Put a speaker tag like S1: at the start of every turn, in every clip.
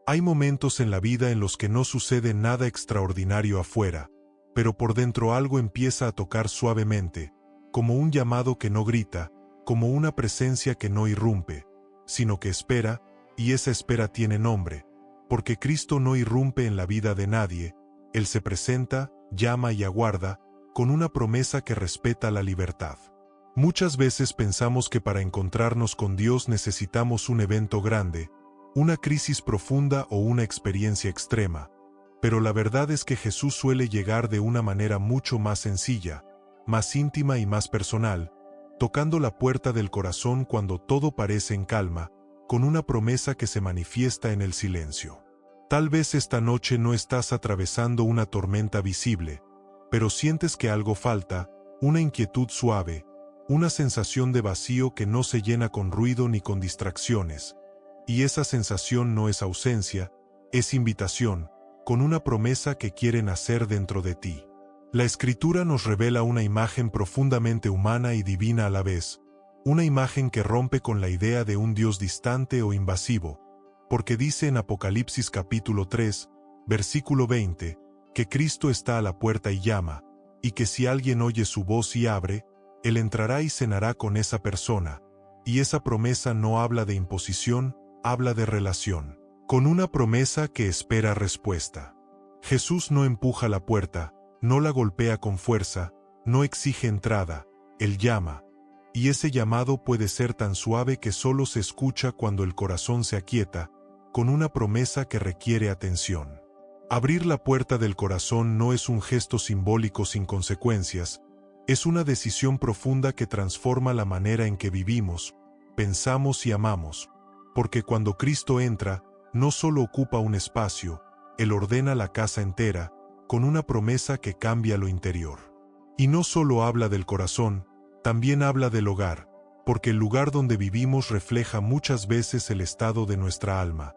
S1: Hay momentos en la vida en los que no sucede nada extraordinario afuera, pero por dentro algo empieza a tocar suavemente, como un llamado que no grita, como una presencia que no irrumpe, sino que espera, y esa espera tiene nombre, porque Cristo no irrumpe en la vida de nadie, Él se presenta, llama y aguarda, con una promesa que respeta la libertad. Muchas veces pensamos que para encontrarnos con Dios necesitamos un evento grande, una crisis profunda o una experiencia extrema, pero la verdad es que Jesús suele llegar de una manera mucho más sencilla, más íntima y más personal, tocando la puerta del corazón cuando todo parece en calma, con una promesa que se manifiesta en el silencio. Tal vez esta noche no estás atravesando una tormenta visible, pero sientes que algo falta, una inquietud suave, una sensación de vacío que no se llena con ruido ni con distracciones. Y esa sensación no es ausencia, es invitación, con una promesa que quiere nacer dentro de ti. La Escritura nos revela una imagen profundamente humana y divina a la vez, una imagen que rompe con la idea de un Dios distante o invasivo, porque dice en Apocalipsis capítulo 3, versículo 20, que Cristo está a la puerta y llama, y que si alguien oye su voz y abre, Él entrará y cenará con esa persona, y esa promesa no habla de imposición, habla de relación, con una promesa que espera respuesta. Jesús no empuja la puerta, no la golpea con fuerza, no exige entrada, Él llama, y ese llamado puede ser tan suave que solo se escucha cuando el corazón se aquieta, con una promesa que requiere atención. Abrir la puerta del corazón no es un gesto simbólico sin consecuencias, es una decisión profunda que transforma la manera en que vivimos, pensamos y amamos, porque cuando Cristo entra, no solo ocupa un espacio, Él ordena la casa entera, con una promesa que cambia lo interior. Y no solo habla del corazón, también habla del hogar, porque el lugar donde vivimos refleja muchas veces el estado de nuestra alma.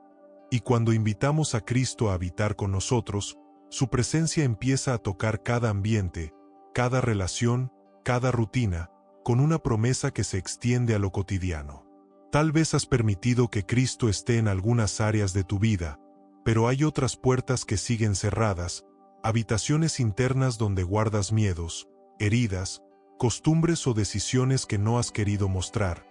S1: Y cuando invitamos a Cristo a habitar con nosotros, su presencia empieza a tocar cada ambiente, cada relación, cada rutina, con una promesa que se extiende a lo cotidiano. Tal vez has permitido que Cristo esté en algunas áreas de tu vida, pero hay otras puertas que siguen cerradas, habitaciones internas donde guardas miedos, heridas, costumbres o decisiones que no has querido mostrar.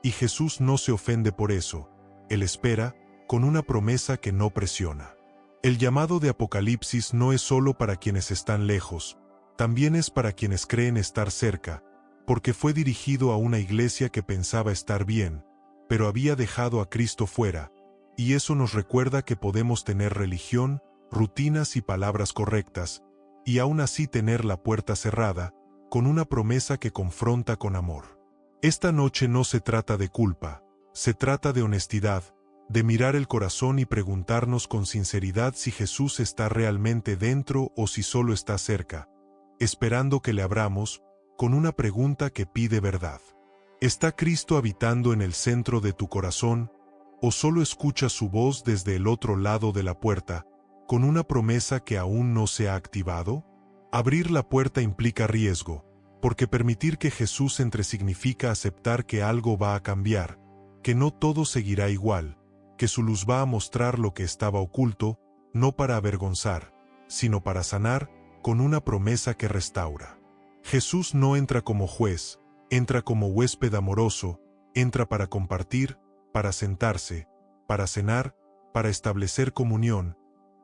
S1: Y Jesús no se ofende por eso, Él espera, con una promesa que no presiona. El llamado de Apocalipsis no es solo para quienes están lejos, también es para quienes creen estar cerca, porque fue dirigido a una iglesia que pensaba estar bien, pero había dejado a Cristo fuera, y eso nos recuerda que podemos tener religión, rutinas y palabras correctas, y aún así tener la puerta cerrada, con una promesa que confronta con amor. Esta noche no se trata de culpa, se trata de honestidad, de mirar el corazón y preguntarnos con sinceridad si Jesús está realmente dentro o si solo está cerca, esperando que le abramos, con una pregunta que pide verdad. ¿Está Cristo habitando en el centro de tu corazón, o solo escuchas su voz desde el otro lado de la puerta, con una promesa que aún no se ha activado? Abrir la puerta implica riesgo, porque permitir que Jesús entre significa aceptar que algo va a cambiar, que no todo seguirá igual, que su luz va a mostrar lo que estaba oculto, no para avergonzar, sino para sanar, con una promesa que restaura. Jesús no entra como juez, entra como huésped amoroso, entra para compartir, para sentarse, para cenar, para establecer comunión,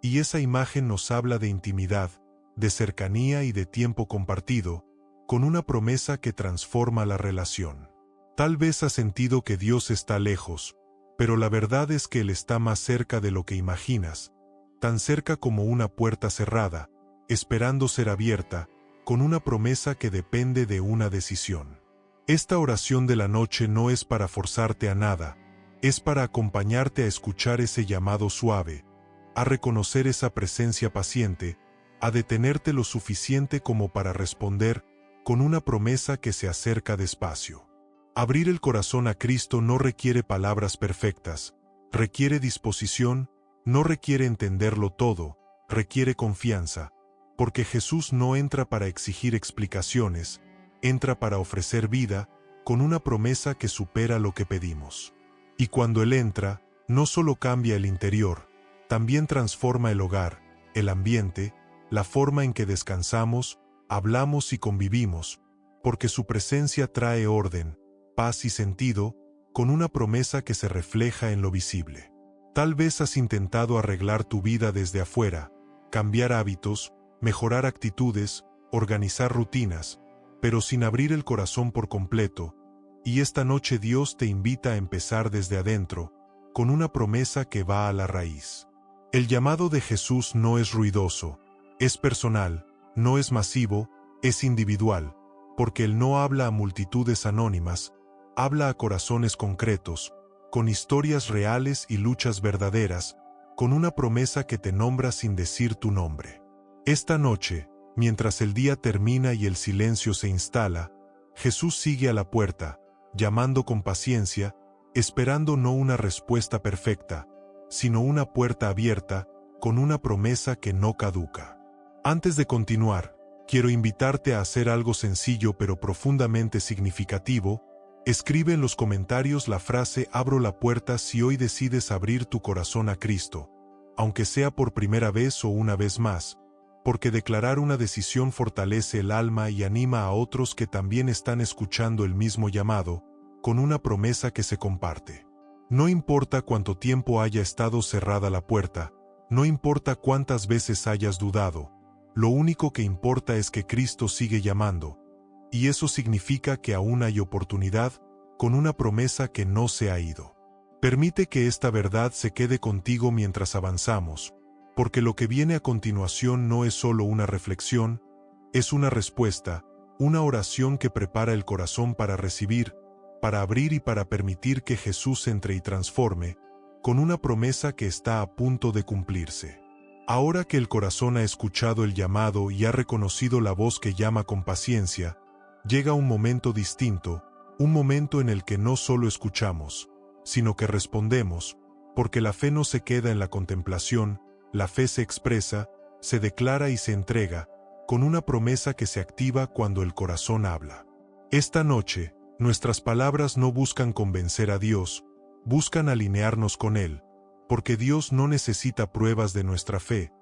S1: y esa imagen nos habla de intimidad, de cercanía y de tiempo compartido, con una promesa que transforma la relación. Tal vez has sentido que Dios está lejos, pero la verdad es que Él está más cerca de lo que imaginas, tan cerca como una puerta cerrada, esperando ser abierta, con una promesa que depende de una decisión. Esta oración de la noche no es para forzarte a nada, es para acompañarte a escuchar ese llamado suave, a reconocer esa presencia paciente, a detenerte lo suficiente como para responder con una promesa que se acerca despacio. Abrir el corazón a Cristo no requiere palabras perfectas, requiere disposición, no requiere entenderlo todo, requiere confianza, porque Jesús no entra para exigir explicaciones, entra para ofrecer vida, con una promesa que supera lo que pedimos. Y cuando Él entra, no solo cambia el interior, también transforma el hogar, el ambiente, la forma en que descansamos, hablamos y convivimos, porque su presencia trae orden, paz y sentido, con una promesa que se refleja en lo visible. Tal vez has intentado arreglar tu vida desde afuera, cambiar hábitos, mejorar actitudes, organizar rutinas, pero sin abrir el corazón por completo, y esta noche Dios te invita a empezar desde adentro, con una promesa que va a la raíz. El llamado de Jesús no es ruidoso, es personal, no es masivo, es individual, porque Él no habla a multitudes anónimas, habla a corazones concretos, con historias reales y luchas verdaderas, con una promesa que te nombra sin decir tu nombre. Esta noche, mientras el día termina y el silencio se instala, Jesús sigue a la puerta, llamando con paciencia, esperando no una respuesta perfecta, sino una puerta abierta, con una promesa que no caduca. Antes de continuar, quiero invitarte a hacer algo sencillo pero profundamente significativo. Escribe en los comentarios la frase "Abro la puerta" si hoy decides abrir tu corazón a Cristo, aunque sea por primera vez o una vez más, porque declarar una decisión fortalece el alma y anima a otros que también están escuchando el mismo llamado, con una promesa que se comparte. No importa cuánto tiempo haya estado cerrada la puerta, no importa cuántas veces hayas dudado, lo único que importa es que Cristo sigue llamando, y eso significa que aún hay oportunidad, con una promesa que no se ha ido. Permite que esta verdad se quede contigo mientras avanzamos, porque lo que viene a continuación no es solo una reflexión, es una respuesta, una oración que prepara el corazón para recibir, para abrir y para permitir que Jesús entre y transforme, con una promesa que está a punto de cumplirse. Ahora que el corazón ha escuchado el llamado y ha reconocido la voz que llama con paciencia, llega un momento distinto, un momento en el que no solo escuchamos, sino que respondemos, porque la fe no se queda en la contemplación, la fe se expresa, se declara y se entrega, con una promesa que se activa cuando el corazón habla. Esta noche, nuestras palabras no buscan convencer a Dios, buscan alinearnos con Él, porque Dios no necesita pruebas de nuestra fe,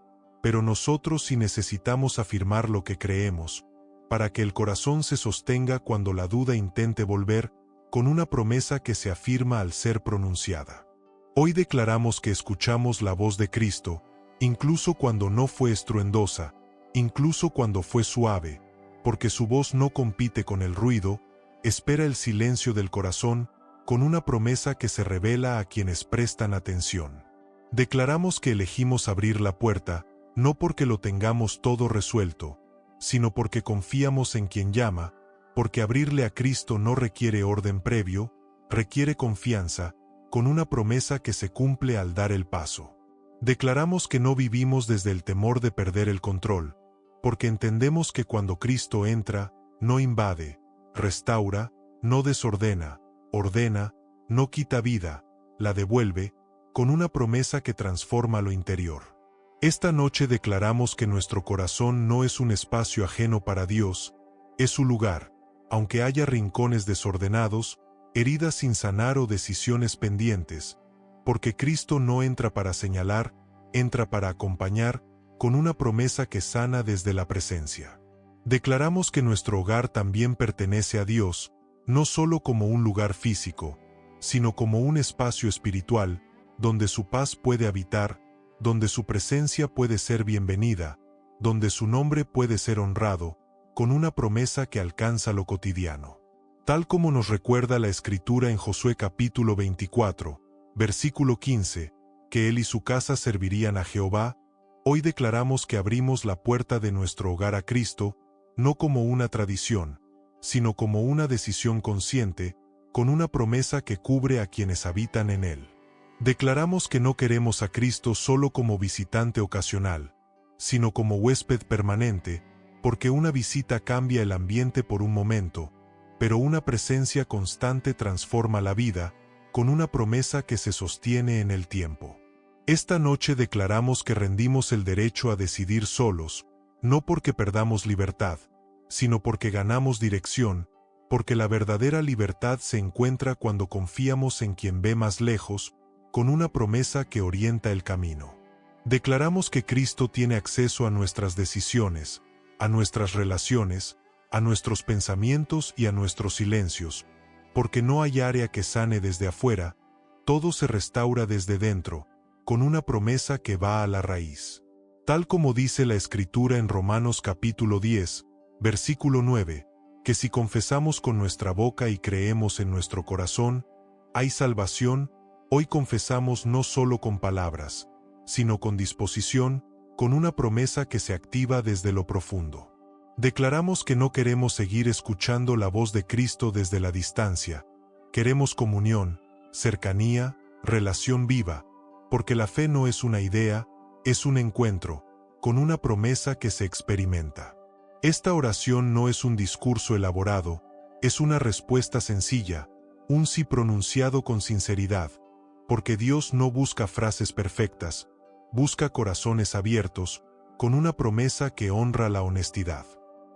S1: pero nosotros sí necesitamos afirmar lo que creemos, para que el corazón se sostenga cuando la duda intente volver, con una promesa que se afirma al ser pronunciada. Hoy declaramos que escuchamos la voz de Cristo, incluso cuando no fue estruendosa, incluso cuando fue suave, porque su voz no compite con el ruido, espera el silencio del corazón, con una promesa que se revela a quienes prestan atención. Declaramos que elegimos abrir la puerta, no porque lo tengamos todo resuelto, sino porque confiamos en quien llama, porque abrirle a Cristo no requiere orden previo, requiere confianza, con una promesa que se cumple al dar el paso. Declaramos que no vivimos desde el temor de perder el control, porque entendemos que cuando Cristo entra, no invade, restaura, no desordena, ordena, no quita vida, la devuelve, con una promesa que transforma lo interior. Esta noche declaramos que nuestro corazón no es un espacio ajeno para Dios, es su lugar, aunque haya rincones desordenados, heridas sin sanar o decisiones pendientes, porque Cristo no entra para señalar, entra para acompañar, con una promesa que sana desde la presencia. Declaramos que nuestro hogar también pertenece a Dios, no solo como un lugar físico, sino como un espacio espiritual, donde su paz puede habitar, donde su presencia puede ser bienvenida, donde su nombre puede ser honrado, con una promesa que alcanza lo cotidiano. Tal como nos recuerda la Escritura en Josué capítulo 24, versículo 15, que él y su casa servirían a Jehová, hoy declaramos que abrimos la puerta de nuestro hogar a Cristo, no como una tradición, sino como una decisión consciente, con una promesa que cubre a quienes habitan en él. Declaramos que no queremos a Cristo solo como visitante ocasional, sino como huésped permanente, porque una visita cambia el ambiente por un momento, pero una presencia constante transforma la vida, con una promesa que se sostiene en el tiempo. Esta noche declaramos que rendimos el derecho a decidir solos, no porque perdamos libertad, sino porque ganamos dirección, porque la verdadera libertad se encuentra cuando confiamos en quien ve más lejos, con una promesa que orienta el camino. Declaramos que Cristo tiene acceso a nuestras decisiones, a nuestras relaciones, a nuestros pensamientos y a nuestros silencios, porque no hay área que sane desde afuera, todo se restaura desde dentro, con una promesa que va a la raíz. Tal como dice la Escritura en Romanos capítulo 10, versículo 9, que si confesamos con nuestra boca y creemos en nuestro corazón, hay salvación. Hoy confesamos no solo con palabras, sino con disposición, con una promesa que se activa desde lo profundo. Declaramos que no queremos seguir escuchando la voz de Cristo desde la distancia. Queremos comunión, cercanía, relación viva, porque la fe no es una idea, es un encuentro, con una promesa que se experimenta. Esta oración no es un discurso elaborado, es una respuesta sencilla, un sí pronunciado con sinceridad, porque Dios no busca frases perfectas, busca corazones abiertos, con una promesa que honra la honestidad.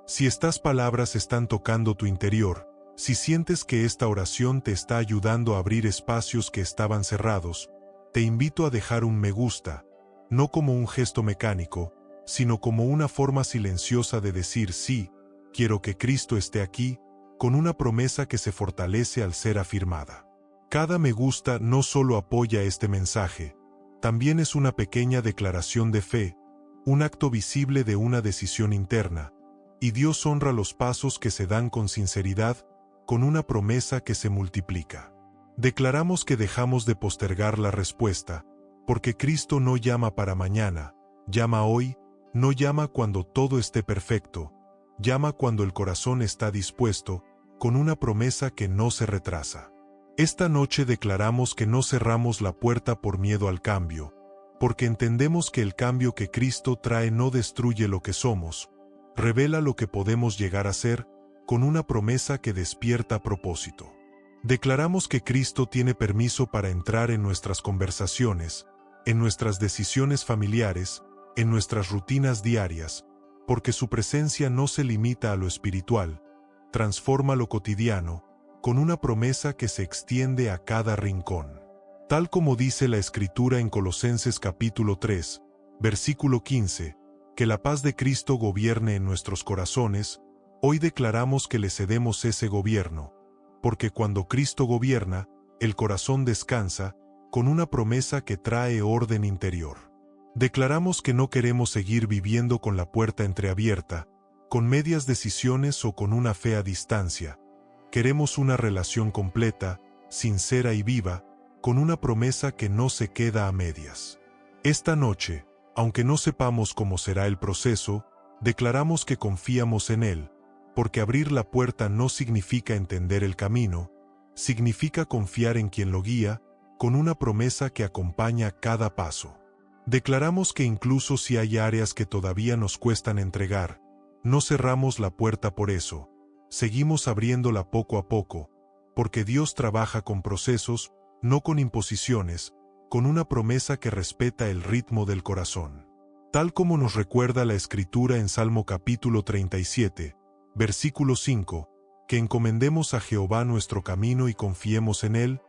S1: Si estas palabras están tocando tu interior, si sientes que esta oración te está ayudando a abrir espacios que estaban cerrados, te invito a dejar un me gusta, no como un gesto mecánico, sino como una forma silenciosa de decir sí, quiero que Cristo esté aquí, con una promesa que se fortalece al ser afirmada. Cada me gusta no solo apoya este mensaje, también es una pequeña declaración de fe, un acto visible de una decisión interna, y Dios honra los pasos que se dan con sinceridad, con una promesa que se multiplica. Declaramos que dejamos de postergar la respuesta, porque Cristo no llama para mañana, llama hoy, no llama cuando todo esté perfecto, llama cuando el corazón está dispuesto, con una promesa que no se retrasa. Esta noche declaramos que no cerramos la puerta por miedo al cambio, porque entendemos que el cambio que Cristo trae no destruye lo que somos, revela lo que podemos llegar a ser, con una promesa que despierta propósito. Declaramos que Cristo tiene permiso para entrar en nuestras conversaciones, en nuestras decisiones familiares, en nuestras rutinas diarias, porque su presencia no se limita a lo espiritual, transforma lo cotidiano, con una promesa que se extiende a cada rincón. Tal como dice la Escritura en Colosenses capítulo 3, versículo 15, que la paz de Cristo gobierne en nuestros corazones, hoy declaramos que le cedemos ese gobierno, porque cuando Cristo gobierna, el corazón descansa, con una promesa que trae orden interior. Declaramos que no queremos seguir viviendo con la puerta entreabierta, con medias decisiones o con una fe a distancia. Queremos una relación completa, sincera y viva, con una promesa que no se queda a medias. Esta noche, aunque no sepamos cómo será el proceso, declaramos que confiamos en Él, porque abrir la puerta no significa entender el camino, significa confiar en quien lo guía, con una promesa que acompaña cada paso. Declaramos que incluso si hay áreas que todavía nos cuestan entregar, no cerramos la puerta por eso, seguimos abriéndola poco a poco, porque Dios trabaja con procesos, no con imposiciones, con una promesa que respeta el ritmo del corazón. Tal como nos recuerda la Escritura en Salmo capítulo 37, versículo 5, que encomendemos a Jehová nuestro camino y confiemos en Él,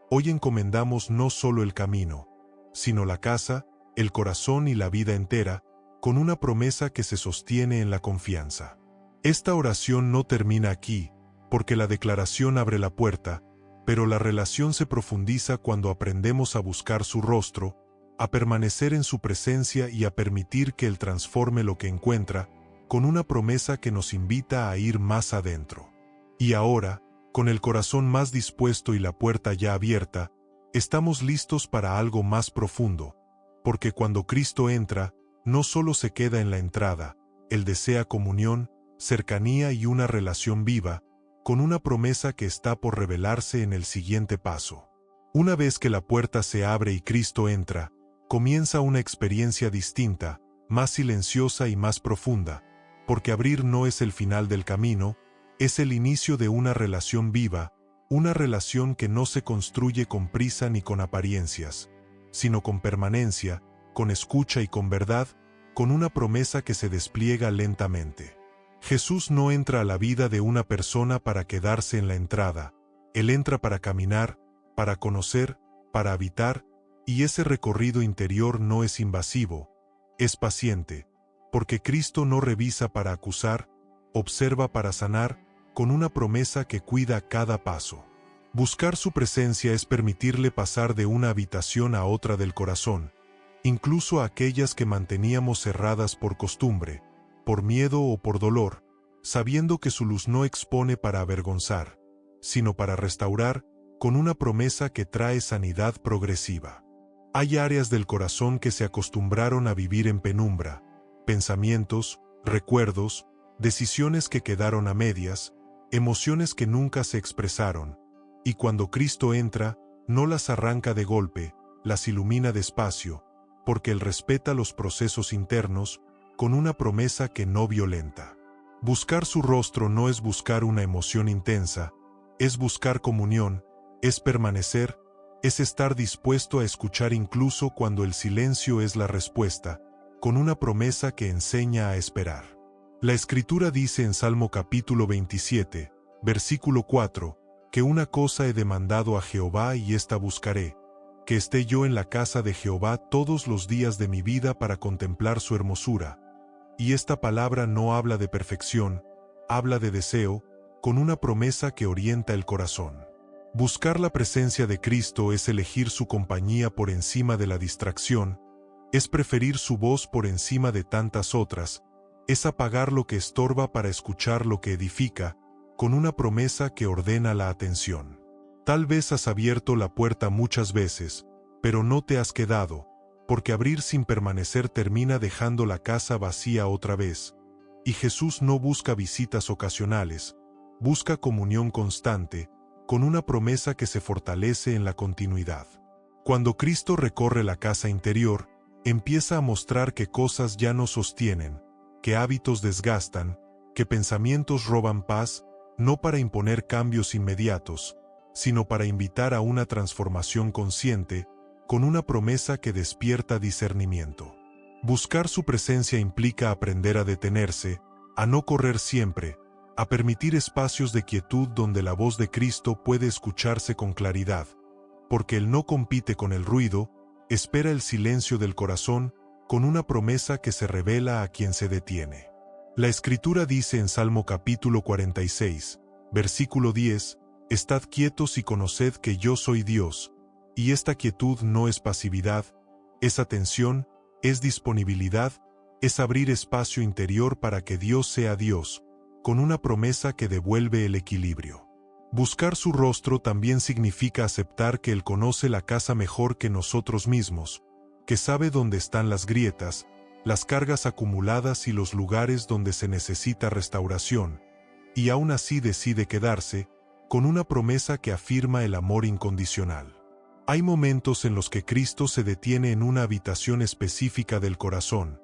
S1: hoy encomendamos no solo el camino, sino la casa, el corazón y la vida entera, con una promesa que se sostiene en la confianza. Esta oración no termina aquí, porque la declaración abre la puerta, pero la relación se profundiza cuando aprendemos a buscar su rostro, a permanecer en su presencia y a permitir que Él transforme lo que encuentra, con una promesa que nos invita a ir más adentro. Y ahora, con el corazón más dispuesto y la puerta ya abierta, estamos listos para algo más profundo, porque cuando Cristo entra, no solo se queda en la entrada, Él desea comunión, cercanía y una relación viva, con una promesa que está por revelarse en el siguiente paso. Una vez que la puerta se abre y Cristo entra, comienza una experiencia distinta, más silenciosa y más profunda, porque abrir no es el final del camino, es el inicio de una relación viva, una relación que no se construye con prisa ni con apariencias, sino con permanencia, con escucha y con verdad, con una promesa que se despliega lentamente. Jesús no entra a la vida de una persona para quedarse en la entrada, Él entra para caminar, para conocer, para habitar, Y ese recorrido interior no es invasivo, es paciente, porque Cristo no revisa para acusar, observa para sanar, con una promesa que cuida cada paso. Buscar su presencia es permitirle pasar de una habitación a otra del corazón, incluso a aquellas que manteníamos cerradas por costumbre, por miedo o por dolor, sabiendo que su luz no expone para avergonzar, sino para restaurar, con una promesa que trae sanidad progresiva. Hay áreas del corazón que se acostumbraron a vivir en penumbra, pensamientos, recuerdos, decisiones que quedaron a medias, emociones que nunca se expresaron, y cuando Cristo entra, no las arranca de golpe, las ilumina despacio, porque Él respeta los procesos internos, con una promesa que no violenta. Buscar su rostro no es buscar una emoción intensa, es buscar comunión, es permanecer, es estar dispuesto a escuchar incluso cuando el silencio es la respuesta, con una promesa que enseña a esperar. La Escritura dice en Salmo capítulo 27, versículo 4, que una cosa he demandado a Jehová y esta buscaré, que esté yo en la casa de Jehová todos los días de mi vida para contemplar su hermosura. Y esta palabra no habla de perfección, habla de deseo, con una promesa que orienta el corazón. Buscar la presencia de Cristo es elegir su compañía por encima de la distracción, es preferir su voz por encima de tantas otras, es apagar lo que estorba para escuchar lo que edifica, con una promesa que ordena la atención. Tal vez has abierto la puerta muchas veces, pero no te has quedado, porque abrir sin permanecer termina dejando la casa vacía otra vez. Y Jesús no busca visitas ocasionales, busca comunión constante, con una promesa que se fortalece en la continuidad. Cuando Cristo recorre la casa interior, empieza a mostrar que cosas ya no sostienen, que hábitos desgastan, que pensamientos roban paz, no para imponer cambios inmediatos, sino para invitar a una transformación consciente, con una promesa que despierta discernimiento. Buscar su presencia implica aprender a detenerse, a no correr siempre, a permitir espacios de quietud donde la voz de Cristo puede escucharse con claridad, porque Él no compite con el ruido, espera el silencio del corazón, con una promesa que se revela a quien se detiene. La Escritura dice en Salmo capítulo 46, versículo 10, «Estad quietos y conoced que yo soy Dios», y esta quietud no es pasividad, es atención, es disponibilidad, es abrir espacio interior para que Dios sea Dios, con una promesa que devuelve el equilibrio. Buscar su rostro también significa aceptar que Él conoce la casa mejor que nosotros mismos, que sabe dónde están las grietas, las cargas acumuladas y los lugares donde se necesita restauración, y aún así decide quedarse, con una promesa que afirma el amor incondicional. Hay momentos en los que Cristo se detiene en una habitación específica del corazón,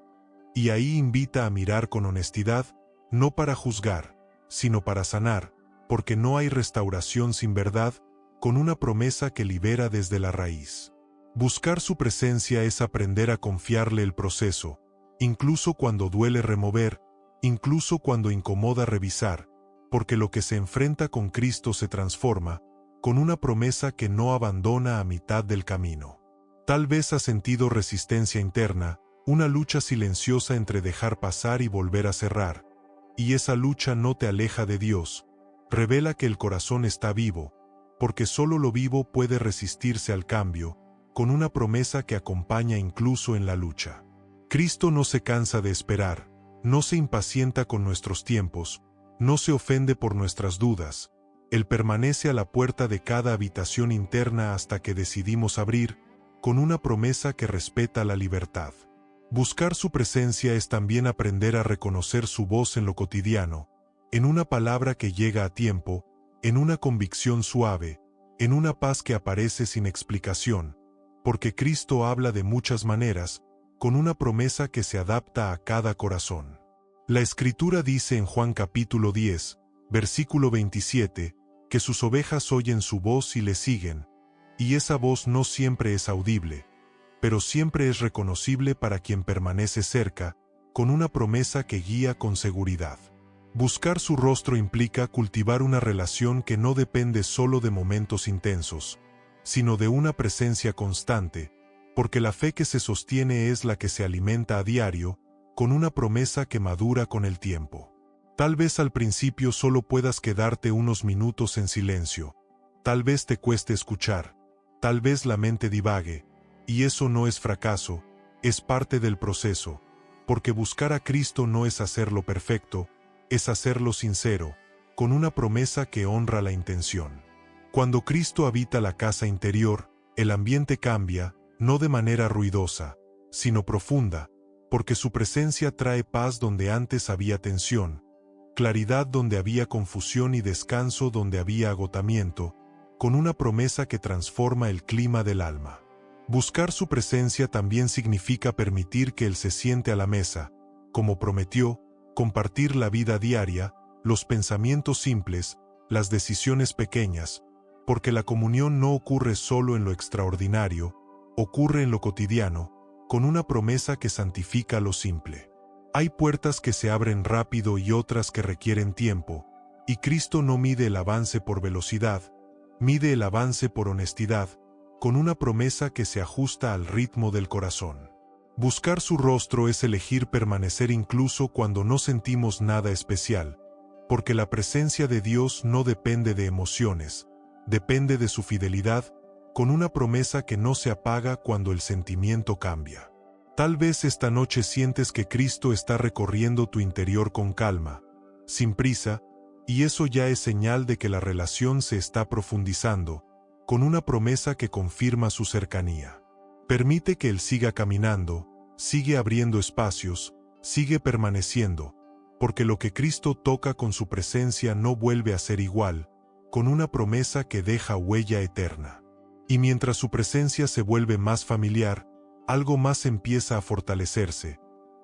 S1: y ahí invita a mirar con honestidad, no para juzgar, sino para sanar, porque no hay restauración sin verdad, con una promesa que libera desde la raíz. Buscar su presencia es aprender a confiarle el proceso, incluso cuando duele remover, incluso cuando incomoda revisar, porque lo que se enfrenta con Cristo se transforma, con una promesa que no abandona a mitad del camino. Tal vez has sentido resistencia interna, una lucha silenciosa entre dejar pasar y volver a cerrar, y esa lucha no te aleja de Dios, revela que el corazón está vivo, porque solo lo vivo puede resistirse al cambio, con una promesa que acompaña incluso en la lucha. Cristo no se cansa de esperar, no se impacienta con nuestros tiempos, no se ofende por nuestras dudas. Él permanece a la puerta de cada habitación interna hasta que decidimos abrir, con una promesa que respeta la libertad. Buscar su presencia es también aprender a reconocer su voz en lo cotidiano, en una palabra que llega a tiempo, en una convicción suave, en una paz que aparece sin explicación, porque Cristo habla de muchas maneras, con una promesa que se adapta a cada corazón. La Escritura dice en Juan capítulo 10, versículo 27, que sus ovejas oyen su voz y le siguen, y esa voz no siempre es audible, pero siempre es reconocible para quien permanece cerca, con una promesa que guía con seguridad. Buscar su rostro implica cultivar una relación que no depende solo de momentos intensos, sino de una presencia constante, porque la fe que se sostiene es la que se alimenta a diario, con una promesa que madura con el tiempo. Tal vez al principio solo puedas quedarte unos minutos en silencio, tal vez te cueste escuchar, tal vez la mente divague, y eso no es fracaso, es parte del proceso, porque buscar a Cristo no es hacerlo perfecto, es hacerlo sincero, con una promesa que honra la intención. Cuando Cristo habita la casa interior, el ambiente cambia, no de manera ruidosa, sino profunda, porque su presencia trae paz donde antes había tensión, claridad donde había confusión y descanso donde había agotamiento, con una promesa que transforma el clima del alma. Buscar su presencia también significa permitir que Él se siente a la mesa, como prometió, compartir la vida diaria, los pensamientos simples, las decisiones pequeñas, porque la comunión no ocurre solo en lo extraordinario, ocurre en lo cotidiano, con una promesa que santifica lo simple. Hay puertas que se abren rápido y otras que requieren tiempo, y Cristo no mide el avance por velocidad, mide el avance por honestidad, con una promesa que se ajusta al ritmo del corazón. Buscar su rostro es elegir permanecer incluso cuando no sentimos nada especial, porque la presencia de Dios no depende de emociones, depende de su fidelidad, con una promesa que no se apaga cuando el sentimiento cambia. Tal vez esta noche sientes que Cristo está recorriendo tu interior con calma, sin prisa, y eso ya es señal de que la relación se está profundizando, con una promesa que confirma su cercanía. Permite que Él siga caminando, sigue abriendo espacios, sigue permaneciendo, porque lo que Cristo toca con su presencia no vuelve a ser igual, con una promesa que deja huella eterna. Y mientras su presencia se vuelve más familiar, algo más empieza a fortalecerse,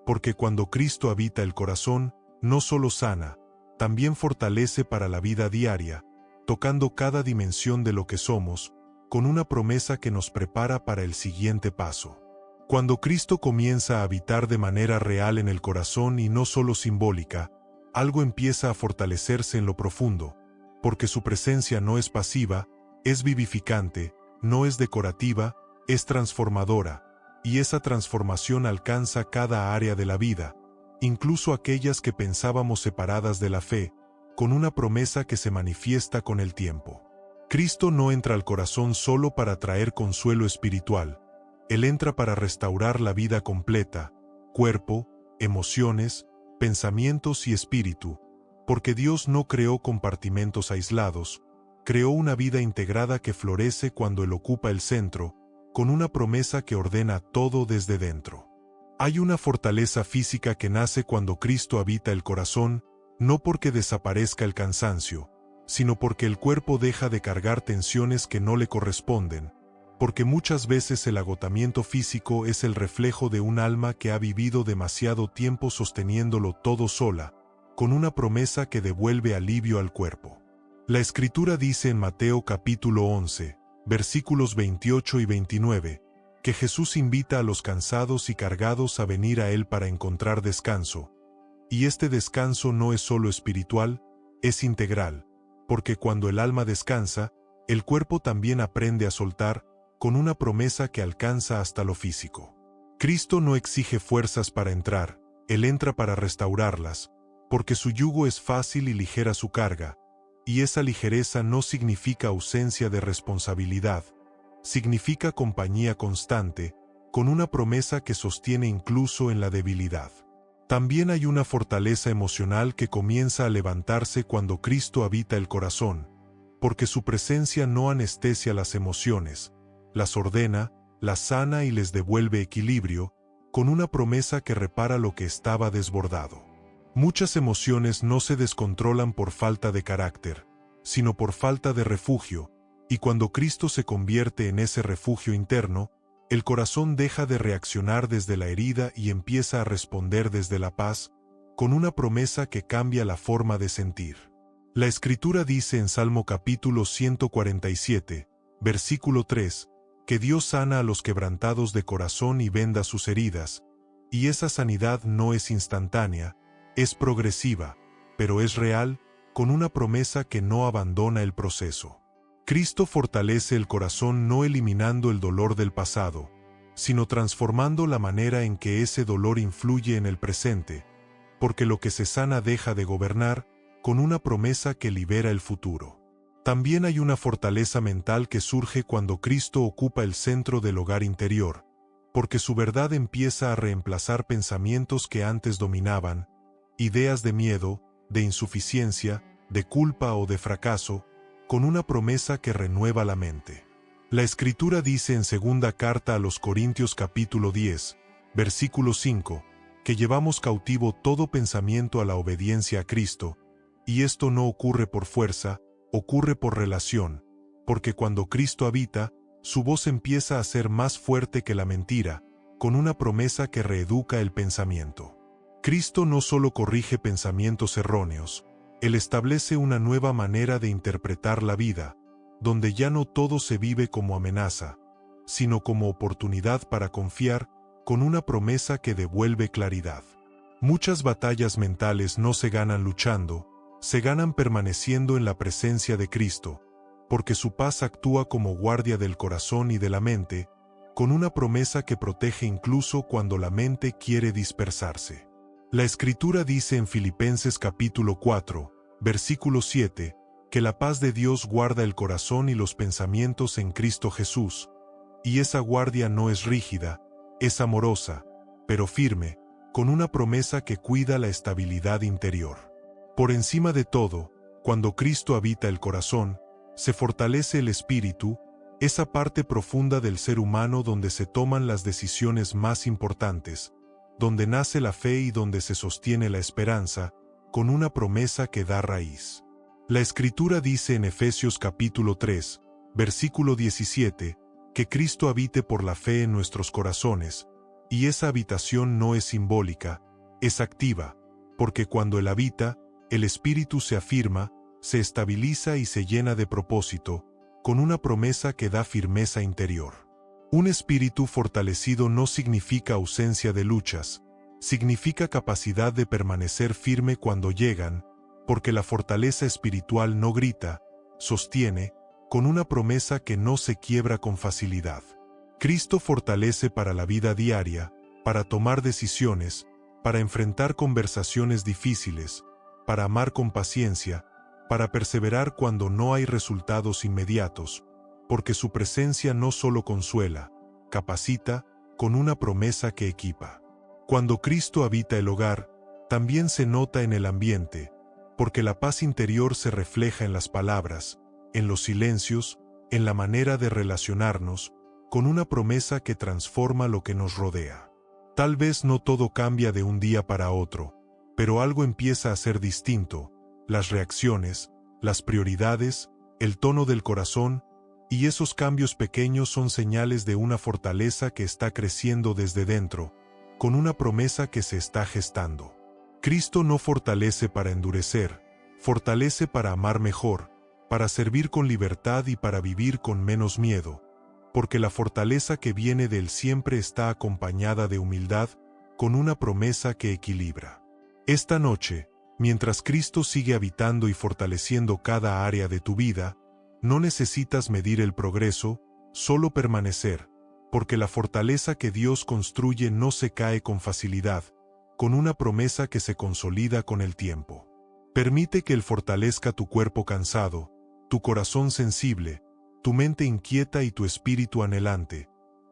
S1: porque cuando Cristo habita el corazón, no solo sana, también fortalece para la vida diaria, tocando cada dimensión de lo que somos, con una promesa que nos prepara para el siguiente paso. Cuando Cristo comienza a habitar de manera real en el corazón y no solo simbólica, algo empieza a fortalecerse en lo profundo, porque su presencia no es pasiva, es vivificante, no es decorativa, es transformadora, y esa transformación alcanza cada área de la vida, incluso aquellas que pensábamos separadas de la fe, con una promesa que se manifiesta con el tiempo. Cristo no entra al corazón solo para traer consuelo espiritual, Él entra para restaurar la vida completa, cuerpo, emociones, pensamientos y espíritu, porque Dios no creó compartimentos aislados, creó una vida integrada que florece cuando Él ocupa el centro, con una promesa que ordena todo desde dentro. Hay una fortaleza física que nace cuando Cristo habita el corazón, no porque desaparezca el cansancio, sino porque el cuerpo deja de cargar tensiones que no le corresponden, porque muchas veces el agotamiento físico es el reflejo de un alma que ha vivido demasiado tiempo sosteniéndolo todo sola, con una promesa que devuelve alivio al cuerpo. La Escritura dice en Mateo capítulo 11, versículos 28 y 29, que Jesús invita a los cansados y cargados a venir a Él para encontrar descanso. Y este descanso no es solo espiritual, es integral, porque cuando el alma descansa, el cuerpo también aprende a soltar, con una promesa que alcanza hasta lo físico. Cristo no exige fuerzas para entrar, Él entra para restaurarlas, porque su yugo es fácil y ligera su carga, y esa ligereza no significa ausencia de responsabilidad, significa compañía constante, con una promesa que sostiene incluso en la debilidad. También hay una fortaleza emocional que comienza a levantarse cuando Cristo habita el corazón, porque su presencia no anestesia las emociones, las ordena, las sana y les devuelve equilibrio, con una promesa que repara lo que estaba desbordado. Muchas emociones no se descontrolan por falta de carácter, sino por falta de refugio, y cuando Cristo se convierte en ese refugio interno, el corazón deja de reaccionar desde la herida y empieza a responder desde la paz, con una promesa que cambia la forma de sentir. La Escritura dice en Salmo capítulo 147, versículo 3, que Dios sana a los quebrantados de corazón y venda sus heridas, y esa sanidad no es instantánea, es progresiva, pero es real, con una promesa que no abandona el proceso. Cristo fortalece el corazón no eliminando el dolor del pasado, sino transformando la manera en que ese dolor influye en el presente, porque lo que se sana deja de gobernar, con una promesa que libera el futuro. También hay una fortaleza mental que surge cuando Cristo ocupa el centro del hogar interior, porque su verdad empieza a reemplazar pensamientos que antes dominaban, ideas de miedo, de insuficiencia, de culpa o de fracaso, con una promesa que renueva la mente. La Escritura dice en segunda carta a los Corintios capítulo 10, versículo 5, que llevamos cautivo todo pensamiento a la obediencia a Cristo, y esto no ocurre por fuerza, ocurre por relación, porque cuando Cristo habita, su voz empieza a ser más fuerte que la mentira, con una promesa que reeduca el pensamiento. Cristo no solo corrige pensamientos erróneos, Él establece una nueva manera de interpretar la vida, donde ya no todo se vive como amenaza, sino como oportunidad para confiar, con una promesa que devuelve claridad. Muchas batallas mentales no se ganan luchando, se ganan permaneciendo en la presencia de Cristo, porque su paz actúa como guardia del corazón y de la mente, con una promesa que protege incluso cuando la mente quiere dispersarse. La Escritura dice en Filipenses capítulo 4, versículo 7, que la paz de Dios guarda el corazón y los pensamientos en Cristo Jesús, y esa guardia no es rígida, es amorosa, pero firme, con una promesa que cuida la estabilidad interior. Por encima de todo, cuando Cristo habita el corazón, se fortalece el espíritu, esa parte profunda del ser humano donde se toman las decisiones más importantes, donde nace la fe y donde se sostiene la esperanza, con una promesa que da raíz. La Escritura dice en Efesios capítulo 3, versículo 17, que Cristo habite por la fe en nuestros corazones, y esa habitación no es simbólica, es activa, porque cuando Él habita, el espíritu se afirma, se estabiliza y se llena de propósito, con una promesa que da firmeza interior. Un espíritu fortalecido no significa ausencia de luchas, significa capacidad de permanecer firme cuando llegan, porque la fortaleza espiritual no grita, sostiene, con una promesa que no se quiebra con facilidad. Cristo fortalece para la vida diaria, para tomar decisiones, para enfrentar conversaciones difíciles, para amar con paciencia, para perseverar cuando no hay resultados inmediatos, porque su presencia no solo consuela, capacita, con una promesa que equipa. Cuando Cristo habita el hogar, también se nota en el ambiente, porque la paz interior se refleja en las palabras, en los silencios, en la manera de relacionarnos, con una promesa que transforma lo que nos rodea. Tal vez no todo cambia de un día para otro, pero algo empieza a ser distinto, las reacciones, las prioridades, el tono del corazón, y esos cambios pequeños son señales de una fortaleza que está creciendo desde dentro, con una promesa que se está gestando. Cristo no fortalece para endurecer, fortalece para amar mejor, para servir con libertad y para vivir con menos miedo, porque la fortaleza que viene de Él siempre está acompañada de humildad, con una promesa que equilibra. Esta noche, mientras Cristo sigue habitando y fortaleciendo cada área de tu vida, no necesitas medir el progreso, solo permanecer, porque la fortaleza que Dios construye no se cae con facilidad, con una promesa que se consolida con el tiempo. Permite que Él fortalezca tu cuerpo cansado, tu corazón sensible, tu mente inquieta y tu espíritu anhelante,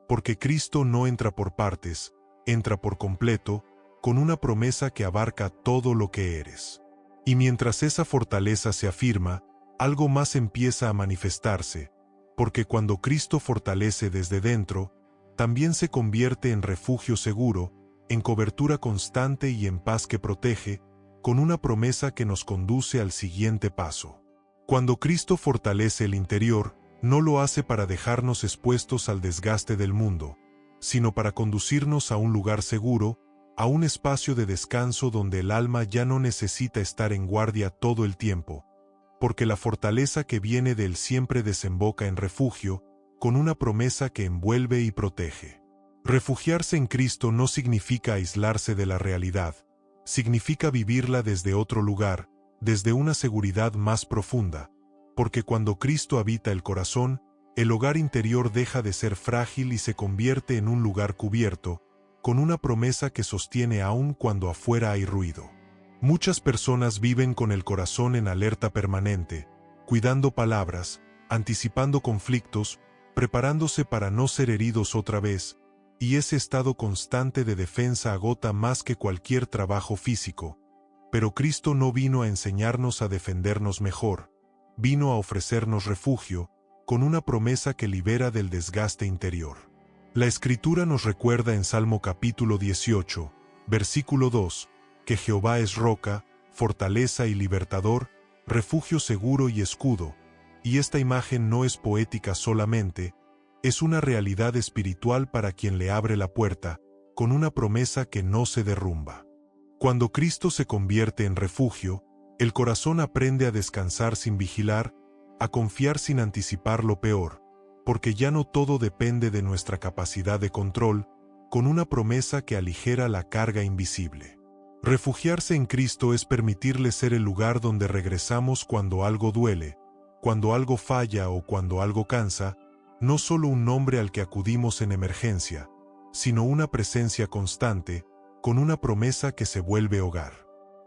S1: porque Cristo no entra por partes, entra por completo, con una promesa que abarca todo lo que eres. Y mientras esa fortaleza se afirma, algo más empieza a manifestarse, porque cuando Cristo fortalece desde dentro, también se convierte en refugio seguro, en cobertura constante y en paz que protege, con una promesa que nos conduce al siguiente paso. Cuando Cristo fortalece el interior, no lo hace para dejarnos expuestos al desgaste del mundo, sino para conducirnos a un lugar seguro, a un espacio de descanso donde el alma ya no necesita estar en guardia todo el tiempo, porque la fortaleza que viene de Él siempre desemboca en refugio, con una promesa que envuelve y protege. Refugiarse en Cristo no significa aislarse de la realidad, significa vivirla desde otro lugar, desde una seguridad más profunda, porque cuando Cristo habita el corazón, el hogar interior deja de ser frágil y se convierte en un lugar cubierto, con una promesa que sostiene aún cuando afuera hay ruido. Muchas personas viven con el corazón en alerta permanente, cuidando palabras, anticipando conflictos, preparándose para no ser heridos otra vez, y ese estado constante de defensa agota más que cualquier trabajo físico. Pero Cristo no vino a enseñarnos a defendernos mejor, vino a ofrecernos refugio, con una promesa que libera del desgaste interior. La Escritura nos recuerda en Salmo capítulo 18, versículo 2, que Jehová es roca, fortaleza y libertador, refugio seguro y escudo, y esta imagen no es poética solamente, es una realidad espiritual para quien le abre la puerta, con una promesa que no se derrumba. Cuando Cristo se convierte en refugio, el corazón aprende a descansar sin vigilar, a confiar sin anticipar lo peor, porque ya no todo depende de nuestra capacidad de control, con una promesa que aligera la carga invisible. Refugiarse en Cristo es permitirle ser el lugar donde regresamos cuando algo duele, cuando algo falla o cuando algo cansa, no solo un nombre al que acudimos en emergencia, sino una presencia constante, con una promesa que se vuelve hogar.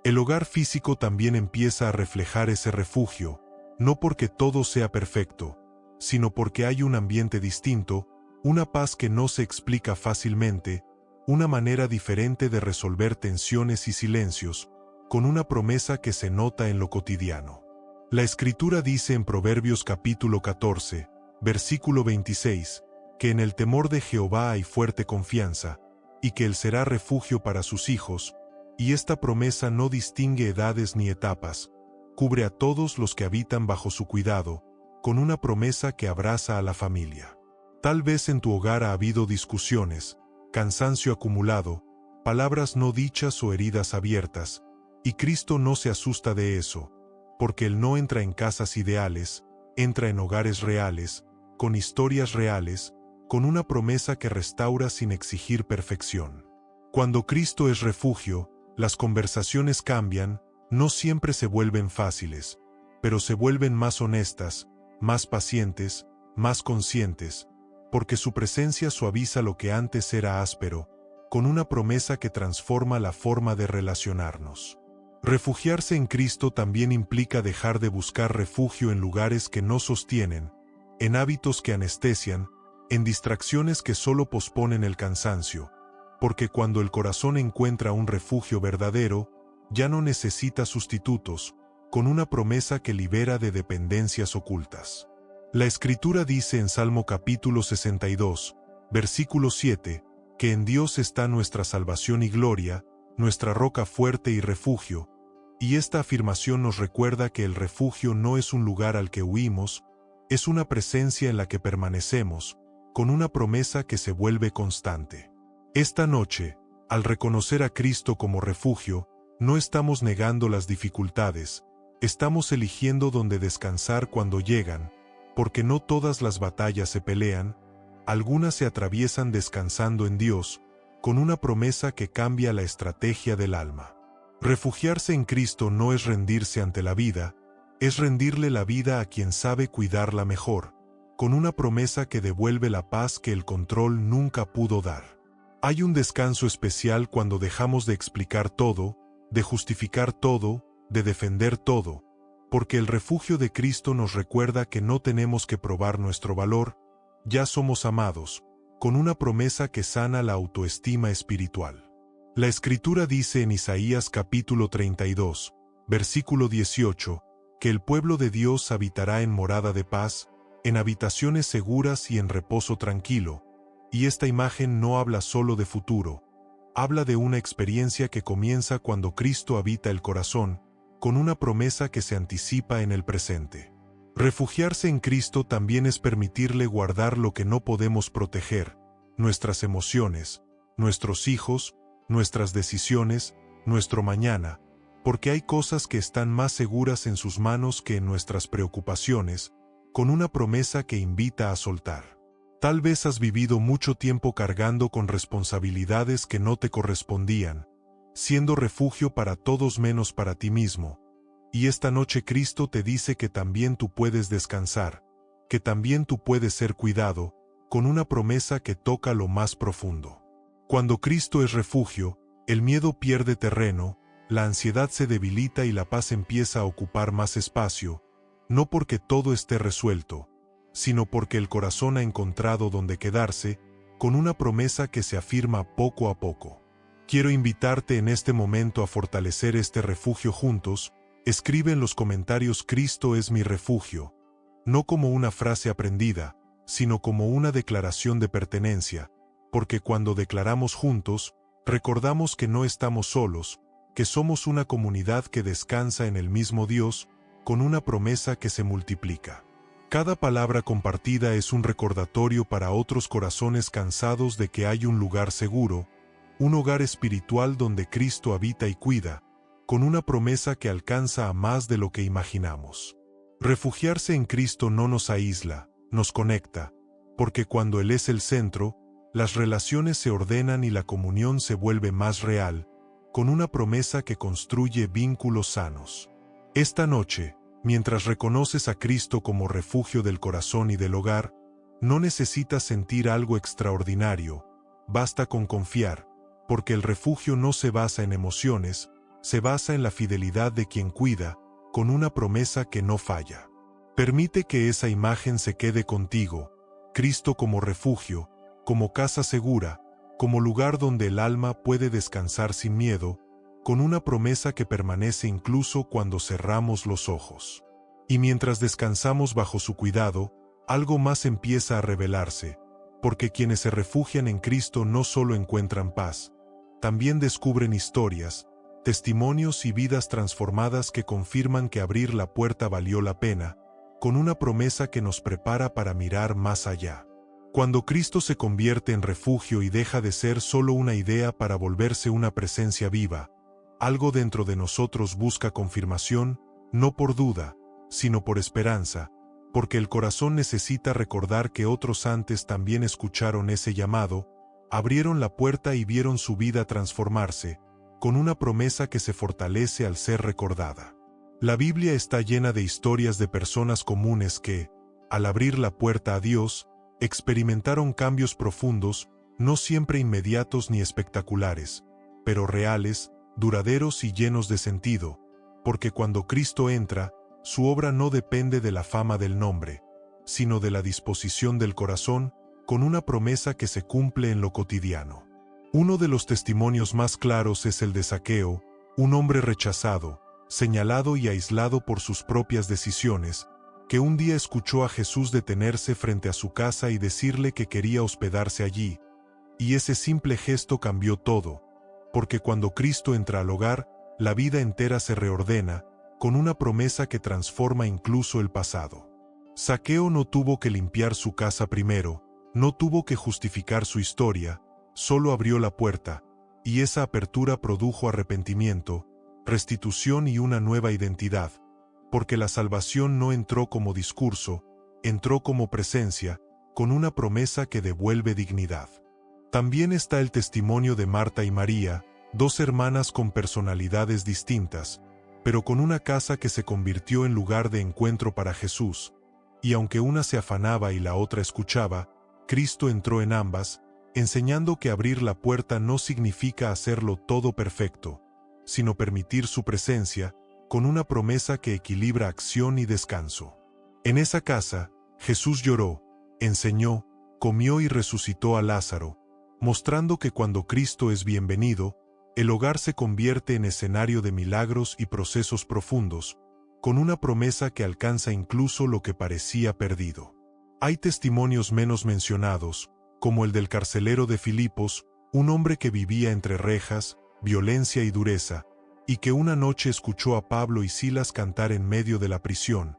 S1: El hogar físico también empieza a reflejar ese refugio, no porque todo sea perfecto, sino porque hay un ambiente distinto, una paz que no se explica fácilmente, una manera diferente de resolver tensiones y silencios, con una promesa que se nota en lo cotidiano. La Escritura dice en Proverbios capítulo 14, versículo 26, que en el temor de Jehová hay fuerte confianza, y que Él será refugio para sus hijos, y esta promesa no distingue edades ni etapas, cubre a todos los que habitan bajo su cuidado, con una promesa que abraza a la familia. Tal vez en tu hogar ha habido discusiones, cansancio acumulado, palabras no dichas o heridas abiertas, y Cristo no se asusta de eso, porque Él no entra en casas ideales, entra en hogares reales, con historias reales, con una promesa que restaura sin exigir perfección. Cuando Cristo es refugio, las conversaciones cambian, no siempre se vuelven fáciles, pero se vuelven más honestas, más pacientes, más conscientes, porque su presencia suaviza lo que antes era áspero, con una promesa que transforma la forma de relacionarnos. Refugiarse en Cristo también implica dejar de buscar refugio en lugares que no sostienen, en hábitos que anestesian, en distracciones que solo posponen el cansancio, porque cuando el corazón encuentra un refugio verdadero, ya no necesita sustitutos, con una promesa que libera de dependencias ocultas. La Escritura dice en Salmo capítulo 62, versículo 7, que en Dios está nuestra salvación y gloria, nuestra roca fuerte y refugio, y esta afirmación nos recuerda que el refugio no es un lugar al que huimos, es una presencia en la que permanecemos, con una promesa que se vuelve constante. Esta noche, al reconocer a Cristo como refugio, no estamos negando las dificultades, estamos eligiendo dónde descansar cuando llegan, porque no todas las batallas se pelean, algunas se atraviesan descansando en Dios, con una promesa que cambia la estrategia del alma. Refugiarse en Cristo no es rendirse ante la vida, es rendirle la vida a quien sabe cuidarla mejor, con una promesa que devuelve la paz que el control nunca pudo dar. Hay un descanso especial cuando dejamos de explicar todo, de justificar todo, de defender todo, porque el refugio de Cristo nos recuerda que no tenemos que probar nuestro valor, ya somos amados, con una promesa que sana la autoestima espiritual. La Escritura dice en Isaías capítulo 32, versículo 18, que el pueblo de Dios habitará en morada de paz, en habitaciones seguras y en reposo tranquilo, y esta imagen no habla solo de futuro, habla de una experiencia que comienza cuando Cristo habita el corazón, con una promesa que se anticipa en el presente. Refugiarse en Cristo también es permitirle guardar lo que no podemos proteger, nuestras emociones, nuestros hijos, nuestras decisiones, nuestro mañana, porque hay cosas que están más seguras en sus manos que en nuestras preocupaciones, con una promesa que invita a soltar. Tal vez has vivido mucho tiempo cargando con responsabilidades que no te correspondían, siendo refugio para todos menos para ti mismo, y esta noche Cristo te dice que también tú puedes descansar, que también tú puedes ser cuidado, con una promesa que toca lo más profundo. Cuando Cristo es refugio, el miedo pierde terreno, la ansiedad se debilita y la paz empieza a ocupar más espacio, no porque todo esté resuelto, sino porque el corazón ha encontrado donde quedarse, con una promesa que se afirma poco a poco. Quiero invitarte en este momento a fortalecer este refugio juntos. Escribe en los comentarios «Cristo es mi refugio», no como una frase aprendida, sino como una declaración de pertenencia, porque cuando declaramos juntos, recordamos que no estamos solos, que somos una comunidad que descansa en el mismo Dios, con una promesa que se multiplica. Cada palabra compartida es un recordatorio para otros corazones cansados de que hay un lugar seguro, un hogar espiritual donde Cristo habita y cuida, con una promesa que alcanza a más de lo que imaginamos. Refugiarse en Cristo no nos aísla, nos conecta, porque cuando Él es el centro, las relaciones se ordenan y la comunión se vuelve más real, con una promesa que construye vínculos sanos. Esta noche, mientras reconoces a Cristo como refugio del corazón y del hogar, no necesitas sentir algo extraordinario, basta con confiar, porque el refugio no se basa en emociones, se basa en la fidelidad de quien cuida, con una promesa que no falla. Permite que esa imagen se quede contigo, Cristo como refugio, como casa segura, como lugar donde el alma puede descansar sin miedo, con una promesa que permanece incluso cuando cerramos los ojos. Y mientras descansamos bajo su cuidado, algo más empieza a revelarse, porque quienes se refugian en Cristo no solo encuentran paz, también descubren historias, testimonios y vidas transformadas que confirman que abrir la puerta valió la pena, con una promesa que nos prepara para mirar más allá. Cuando Cristo se convierte en refugio y deja de ser solo una idea para volverse una presencia viva, algo dentro de nosotros busca confirmación, no por duda, sino por esperanza, porque el corazón necesita recordar que otros antes también escucharon ese llamado, abrieron la puerta y vieron su vida transformarse, con una promesa que se fortalece al ser recordada. La Biblia está llena de historias de personas comunes que, al abrir la puerta a Dios, experimentaron cambios profundos, no siempre inmediatos ni espectaculares, pero reales, duraderos y llenos de sentido, porque cuando Cristo entra, su obra no depende de la fama del nombre, sino de la disposición del corazón, con una promesa que se cumple en lo cotidiano. Uno de los testimonios más claros es el de Zaqueo, un hombre rechazado, señalado y aislado por sus propias decisiones, que un día escuchó a Jesús detenerse frente a su casa y decirle que quería hospedarse allí, y ese simple gesto cambió todo, porque cuando Cristo entra al hogar, la vida entera se reordena, con una promesa que transforma incluso el pasado. Zaqueo no tuvo que limpiar su casa primero, no tuvo que justificar su historia, solo abrió la puerta, y esa apertura produjo arrepentimiento, restitución y una nueva identidad, porque la salvación no entró como discurso, entró como presencia, con una promesa que devuelve dignidad. También está el testimonio de Marta y María, dos hermanas con personalidades distintas, pero con una casa que se convirtió en lugar de encuentro para Jesús, y aunque una se afanaba y la otra escuchaba, Cristo entró en ambas, enseñando que abrir la puerta no significa hacerlo todo perfecto, sino permitir su presencia, con una promesa que equilibra acción y descanso. En esa casa, Jesús lloró, enseñó, comió y resucitó a Lázaro, mostrando que cuando Cristo es bienvenido, el hogar se convierte en escenario de milagros y procesos profundos, con una promesa que alcanza incluso lo que parecía perdido. Hay testimonios menos mencionados, como el del carcelero de Filipos, un hombre que vivía entre rejas, violencia y dureza, y que una noche escuchó a Pablo y Silas cantar en medio de la prisión,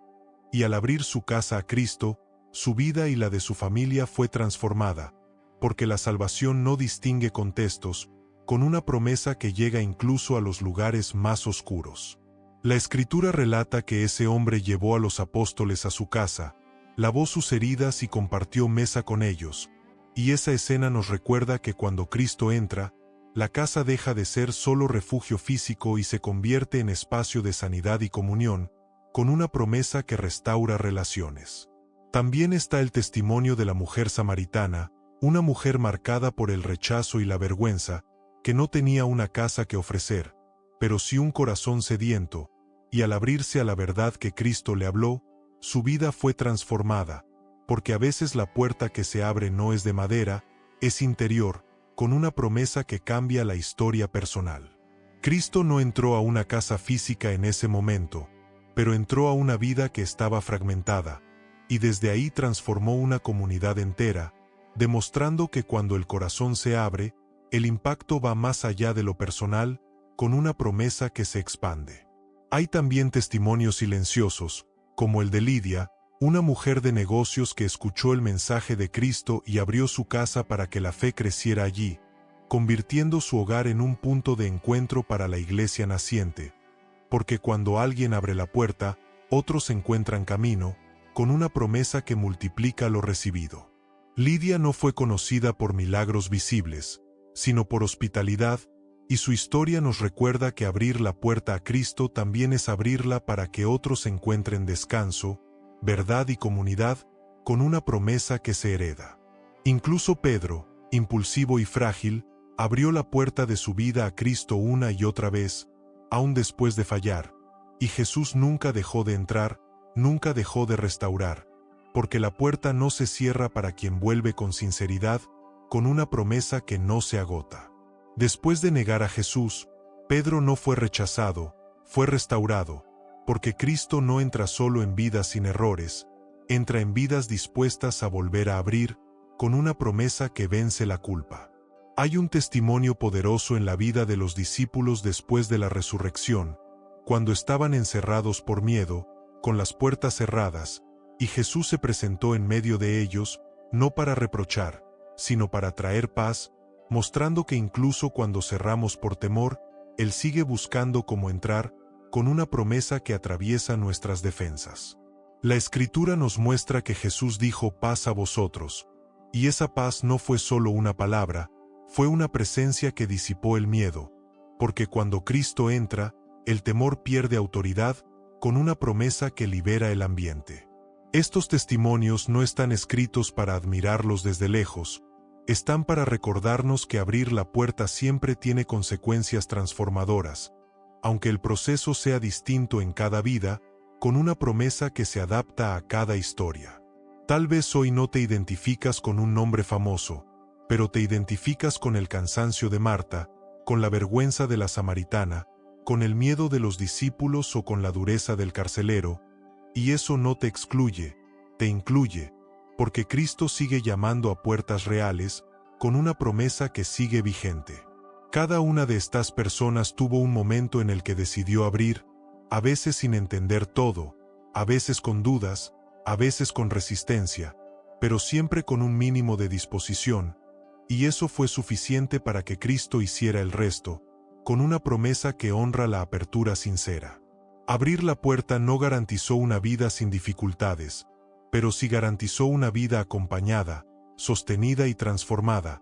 S1: y al abrir su casa a Cristo, su vida y la de su familia fue transformada, porque la salvación no distingue contextos, con una promesa que llega incluso a los lugares más oscuros. La Escritura relata que ese hombre llevó a los apóstoles a su casa, lavó sus heridas y compartió mesa con ellos, y esa escena nos recuerda que cuando Cristo entra, la casa deja de ser solo refugio físico y se convierte en espacio de sanidad y comunión, con una promesa que restaura relaciones. También está el testimonio de la mujer samaritana, una mujer marcada por el rechazo y la vergüenza, que no tenía una casa que ofrecer, pero sí un corazón sediento, y al abrirse a la verdad que Cristo le habló, su vida fue transformada, porque a veces la puerta que se abre no es de madera, es interior, con una promesa que cambia la historia personal. Cristo no entró a una casa física en ese momento, pero entró a una vida que estaba fragmentada, y desde ahí transformó una comunidad entera, demostrando que cuando el corazón se abre, el impacto va más allá de lo personal, con una promesa que se expande. Hay también testimonios silenciosos, como el de Lidia, una mujer de negocios que escuchó el mensaje de Cristo y abrió su casa para que la fe creciera allí, convirtiendo su hogar en un punto de encuentro para la iglesia naciente, porque cuando alguien abre la puerta, otros encuentran camino, con una promesa que multiplica lo recibido. Lidia no fue conocida por milagros visibles, sino por hospitalidad, y su historia nos recuerda que abrir la puerta a Cristo también es abrirla para que otros encuentren descanso, verdad y comunidad, con una promesa que se hereda. Incluso Pedro, impulsivo y frágil, abrió la puerta de su vida a Cristo una y otra vez, aun después de fallar, y Jesús nunca dejó de entrar, nunca dejó de restaurar, porque la puerta no se cierra para quien vuelve con sinceridad, con una promesa que no se agota. Después de negar a Jesús, Pedro no fue rechazado, fue restaurado, porque Cristo no entra solo en vidas sin errores, entra en vidas dispuestas a volver a abrir, con una promesa que vence la culpa. Hay un testimonio poderoso en la vida de los discípulos después de la resurrección, cuando estaban encerrados por miedo, con las puertas cerradas, y Jesús se presentó en medio de ellos, no para reprochar, sino para traer paz, mostrando que incluso cuando cerramos por temor, Él sigue buscando cómo entrar, con una promesa que atraviesa nuestras defensas. La Escritura nos muestra que Jesús dijo paz a vosotros, y esa paz no fue solo una palabra, fue una presencia que disipó el miedo, porque cuando Cristo entra, el temor pierde autoridad, con una promesa que libera el ambiente. Estos testimonios no están escritos para admirarlos desde lejos, están para recordarnos que abrir la puerta siempre tiene consecuencias transformadoras, aunque el proceso sea distinto en cada vida, con una promesa que se adapta a cada historia. Tal vez hoy no te identificas con un nombre famoso, pero te identificas con el cansancio de Marta, con la vergüenza de la samaritana, con el miedo de los discípulos o con la dureza del carcelero, y eso no te excluye, te incluye, porque Cristo sigue llamando a puertas reales, con una promesa que sigue vigente. Cada una de estas personas tuvo un momento en el que decidió abrir, a veces sin entender todo, a veces con dudas, a veces con resistencia, pero siempre con un mínimo de disposición, y eso fue suficiente para que Cristo hiciera el resto, con una promesa que honra la apertura sincera. Abrir la puerta no garantizó una vida sin dificultades, pero sí garantizó una vida acompañada, sostenida y transformada,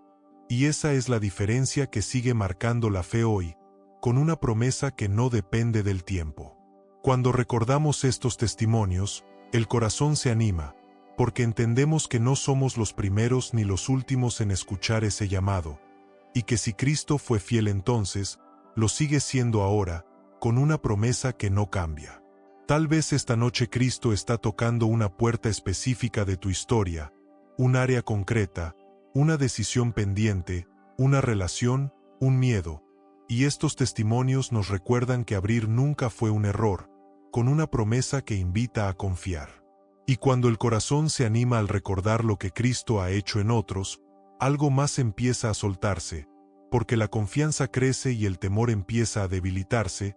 S1: y esa es la diferencia que sigue marcando la fe hoy, con una promesa que no depende del tiempo. Cuando recordamos estos testimonios, el corazón se anima, porque entendemos que no somos los primeros ni los últimos en escuchar ese llamado, y que si Cristo fue fiel entonces, lo sigue siendo ahora, con una promesa que no cambia. Tal vez esta noche Cristo está tocando una puerta específica de tu historia, un área concreta, una decisión pendiente, una relación, un miedo, y estos testimonios nos recuerdan que abrir nunca fue un error, con una promesa que invita a confiar. Y cuando el corazón se anima al recordar lo que Cristo ha hecho en otros, algo más empieza a soltarse, porque la confianza crece y el temor empieza a debilitarse,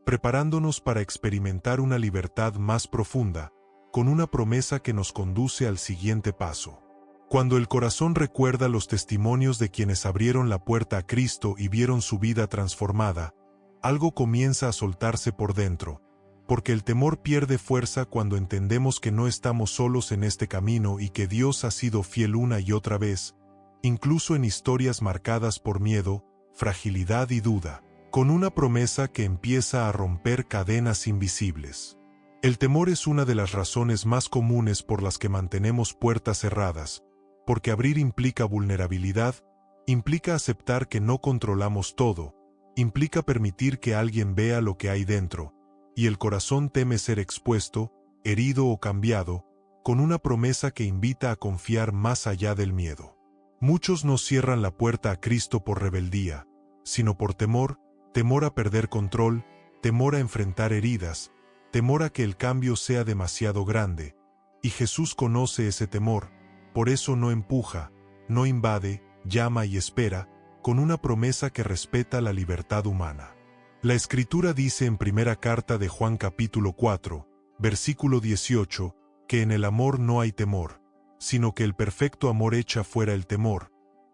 S1: preparándonos para experimentar una libertad más profunda, con una promesa que nos conduce al siguiente paso. Cuando el corazón recuerda los testimonios de quienes abrieron la puerta a Cristo y vieron su vida transformada, algo comienza a soltarse por dentro, porque el temor pierde fuerza cuando entendemos que no estamos solos en este camino y que Dios ha sido fiel una y otra vez, incluso en historias marcadas por miedo, fragilidad y duda, con una promesa que empieza a romper cadenas invisibles. El temor es una de las razones más comunes por las que mantenemos puertas cerradas, porque abrir implica vulnerabilidad, implica aceptar que no controlamos todo, implica permitir que alguien vea lo que hay dentro, y el corazón teme ser expuesto, herido o cambiado, con una promesa que invita a confiar más allá del miedo. Muchos no cierran la puerta a Cristo por rebeldía, sino por temor, temor a perder control, temor a enfrentar heridas, temor a que el cambio sea demasiado grande, y Jesús conoce ese temor, por eso no empuja, no invade, llama y espera, con una promesa que respeta la libertad humana. La Escritura dice en primera carta de Juan capítulo 4, versículo 18, que en el amor no hay temor, sino que el perfecto amor echa fuera el temor,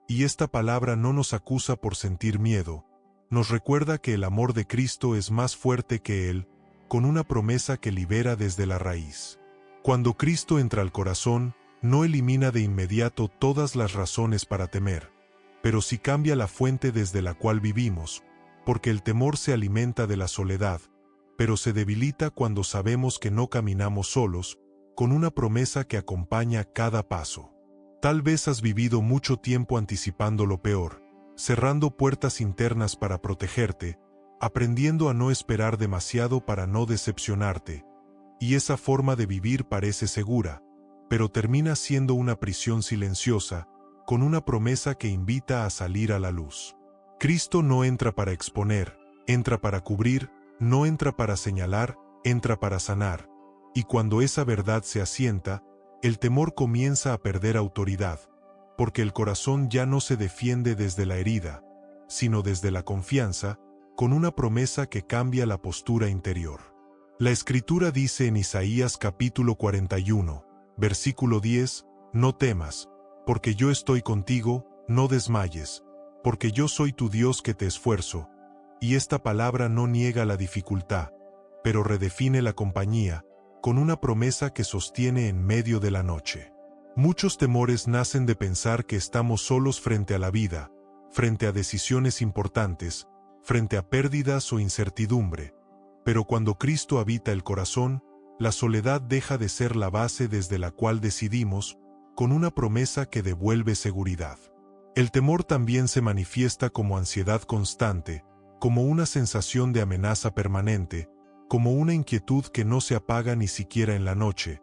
S1: y esta palabra no nos acusa por sentir miedo, nos recuerda que el amor de Cristo es más fuerte que él, con una promesa que libera desde la raíz. Cuando Cristo entra al corazón, no elimina de inmediato todas las razones para temer, pero sí cambia la fuente desde la cual vivimos, porque el temor se alimenta de la soledad, pero se debilita cuando sabemos que no caminamos solos, con una promesa que acompaña cada paso. Tal vez has vivido mucho tiempo anticipando lo peor, cerrando puertas internas para protegerte, aprendiendo a no esperar demasiado para no decepcionarte, y esa forma de vivir parece segura, pero termina siendo una prisión silenciosa, con una promesa que invita a salir a la luz. Cristo no entra para exponer, entra para cubrir, no entra para señalar, entra para sanar, y cuando esa verdad se asienta, el temor comienza a perder autoridad, porque el corazón ya no se defiende desde la herida, sino desde la confianza, con una promesa que cambia la postura interior. La Escritura dice en Isaías capítulo 41, versículo 10, no temas, porque yo estoy contigo, no desmayes, porque yo soy tu Dios que te esfuerzo, y esta palabra no niega la dificultad, pero redefine la compañía, con una promesa que sostiene en medio de la noche. Muchos temores nacen de pensar que estamos solos frente a la vida, frente a decisiones importantes, frente a pérdidas o incertidumbre, pero cuando Cristo habita el corazón, la soledad deja de ser la base desde la cual decidimos, con una promesa que devuelve seguridad. El temor también se manifiesta como ansiedad constante, como una sensación de amenaza permanente, como una inquietud que no se apaga ni siquiera en la noche,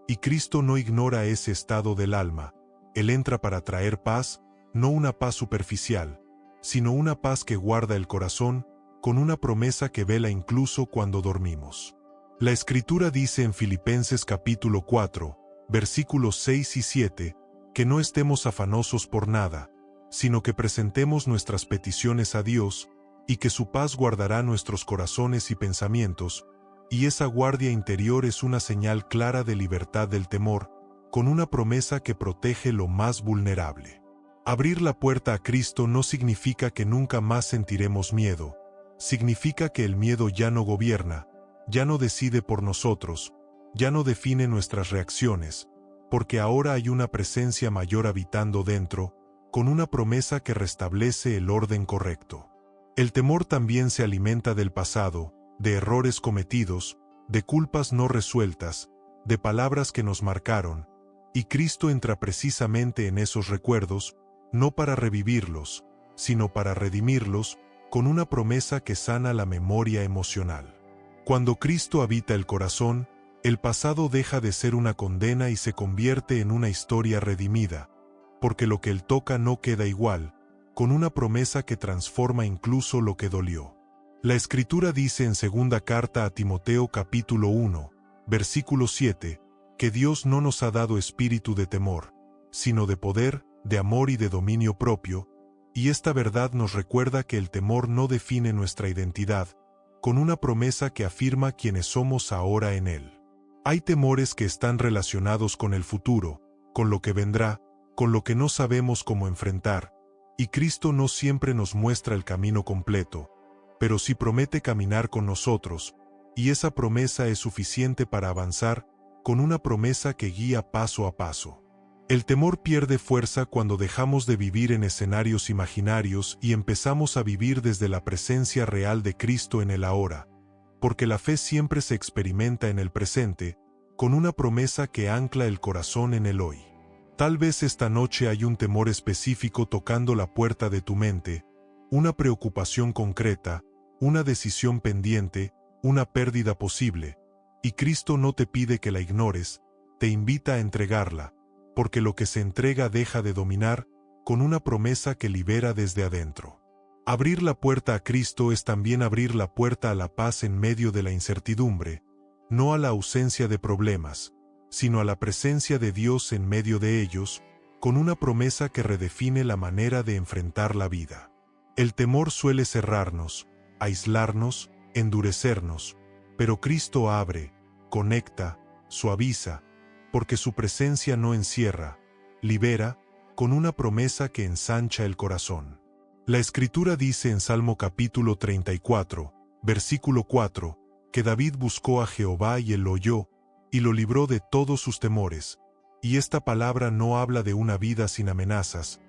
S1: y Cristo no ignora ese estado del alma. Él entra para traer paz, no una paz superficial, sino una paz que guarda el corazón, con una promesa que vela incluso cuando dormimos. La Escritura dice en Filipenses capítulo 4, versículos 6 y 7, que no estemos afanosos por nada, sino que presentemos nuestras peticiones a Dios, y que su paz guardará nuestros corazones y pensamientos, y esa guardia interior es una señal clara de libertad del temor, con una promesa que protege lo más vulnerable. Abrir la puerta a Cristo no significa que nunca más sentiremos miedo, significa que el miedo ya no gobierna, ya no decide por nosotros, ya no define nuestras reacciones, porque ahora hay una presencia mayor habitando dentro, con una promesa que restablece el orden correcto. El temor también se alimenta del pasado, de errores cometidos, de culpas no resueltas, de palabras que nos marcaron, y Cristo entra precisamente en esos recuerdos, no para revivirlos, sino para redimirlos, con una promesa que sana la memoria emocional. Cuando Cristo habita el corazón, el pasado deja de ser una condena y se convierte en una historia redimida, porque lo que Él toca no queda igual, con una promesa que transforma incluso lo que dolió. La Escritura dice en segunda carta a Timoteo capítulo 1, versículo 7, que Dios no nos ha dado espíritu de temor, sino de poder, de amor y de dominio propio, y esta verdad nos recuerda que el temor no define nuestra identidad, con una promesa que afirma quiénes somos ahora en Él. Hay temores que están relacionados con el futuro, con lo que vendrá, con lo que no sabemos cómo enfrentar, y Cristo no siempre nos muestra el camino completo, pero sí promete caminar con nosotros, y esa promesa es suficiente para avanzar, con una promesa que guía paso a paso. El temor pierde fuerza cuando dejamos de vivir en escenarios imaginarios y empezamos a vivir desde la presencia real de Cristo en el ahora, porque la fe siempre se experimenta en el presente, con una promesa que ancla el corazón en el hoy. Tal vez esta noche hay un temor específico tocando la puerta de tu mente, una preocupación concreta, una decisión pendiente, una pérdida posible, y Cristo no te pide que la ignores, te invita a entregarla, porque lo que se entrega deja de dominar, con una promesa que libera desde adentro. Abrir la puerta a Cristo es también abrir la puerta a la paz en medio de la incertidumbre, no a la ausencia de problemas, sino a la presencia de Dios en medio de ellos, con una promesa que redefine la manera de enfrentar la vida. El temor suele cerrarnos, aislarnos, endurecernos, pero Cristo abre, conecta, suaviza, porque su presencia no encierra, libera, con una promesa que ensancha el corazón. La Escritura dice en Salmo capítulo 34, versículo 4, que David buscó a Jehová y él lo oyó, y lo libró de todos sus temores, y esta palabra no habla de una vida sin amenazas,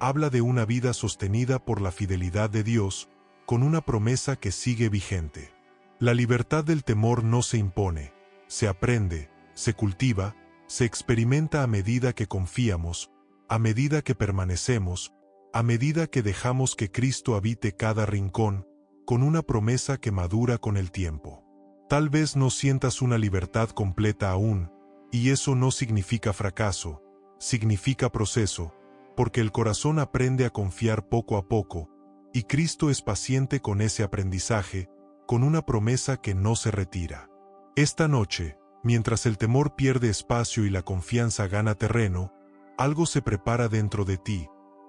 S1: habla de una vida sostenida por la fidelidad de Dios, con una promesa que sigue vigente. La libertad del temor no se impone, se aprende, se cultiva, se experimenta a medida que confiamos, a medida que permanecemos, a medida que dejamos que Cristo habite cada rincón, con una promesa que madura con el tiempo. Tal vez no sientas una libertad completa aún, y eso no significa fracaso, significa proceso, porque el corazón aprende a confiar poco a poco, y Cristo es paciente con ese aprendizaje, con una promesa que no se retira. Esta noche, mientras el temor pierde espacio y la confianza gana terreno, algo se prepara dentro de ti,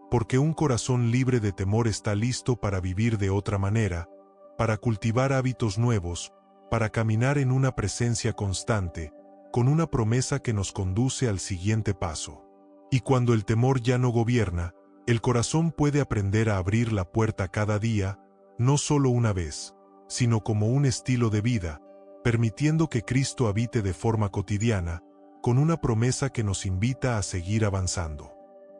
S1: porque un corazón libre de temor está listo para vivir de otra manera, para cultivar hábitos nuevos, para caminar en una presencia constante, con una promesa que nos conduce al siguiente paso. Y cuando el temor ya no gobierna, el corazón puede aprender a abrir la puerta cada día, no solo una vez, sino como un estilo de vida, permitiendo que Cristo habite de forma cotidiana, con una promesa que nos invita a seguir avanzando.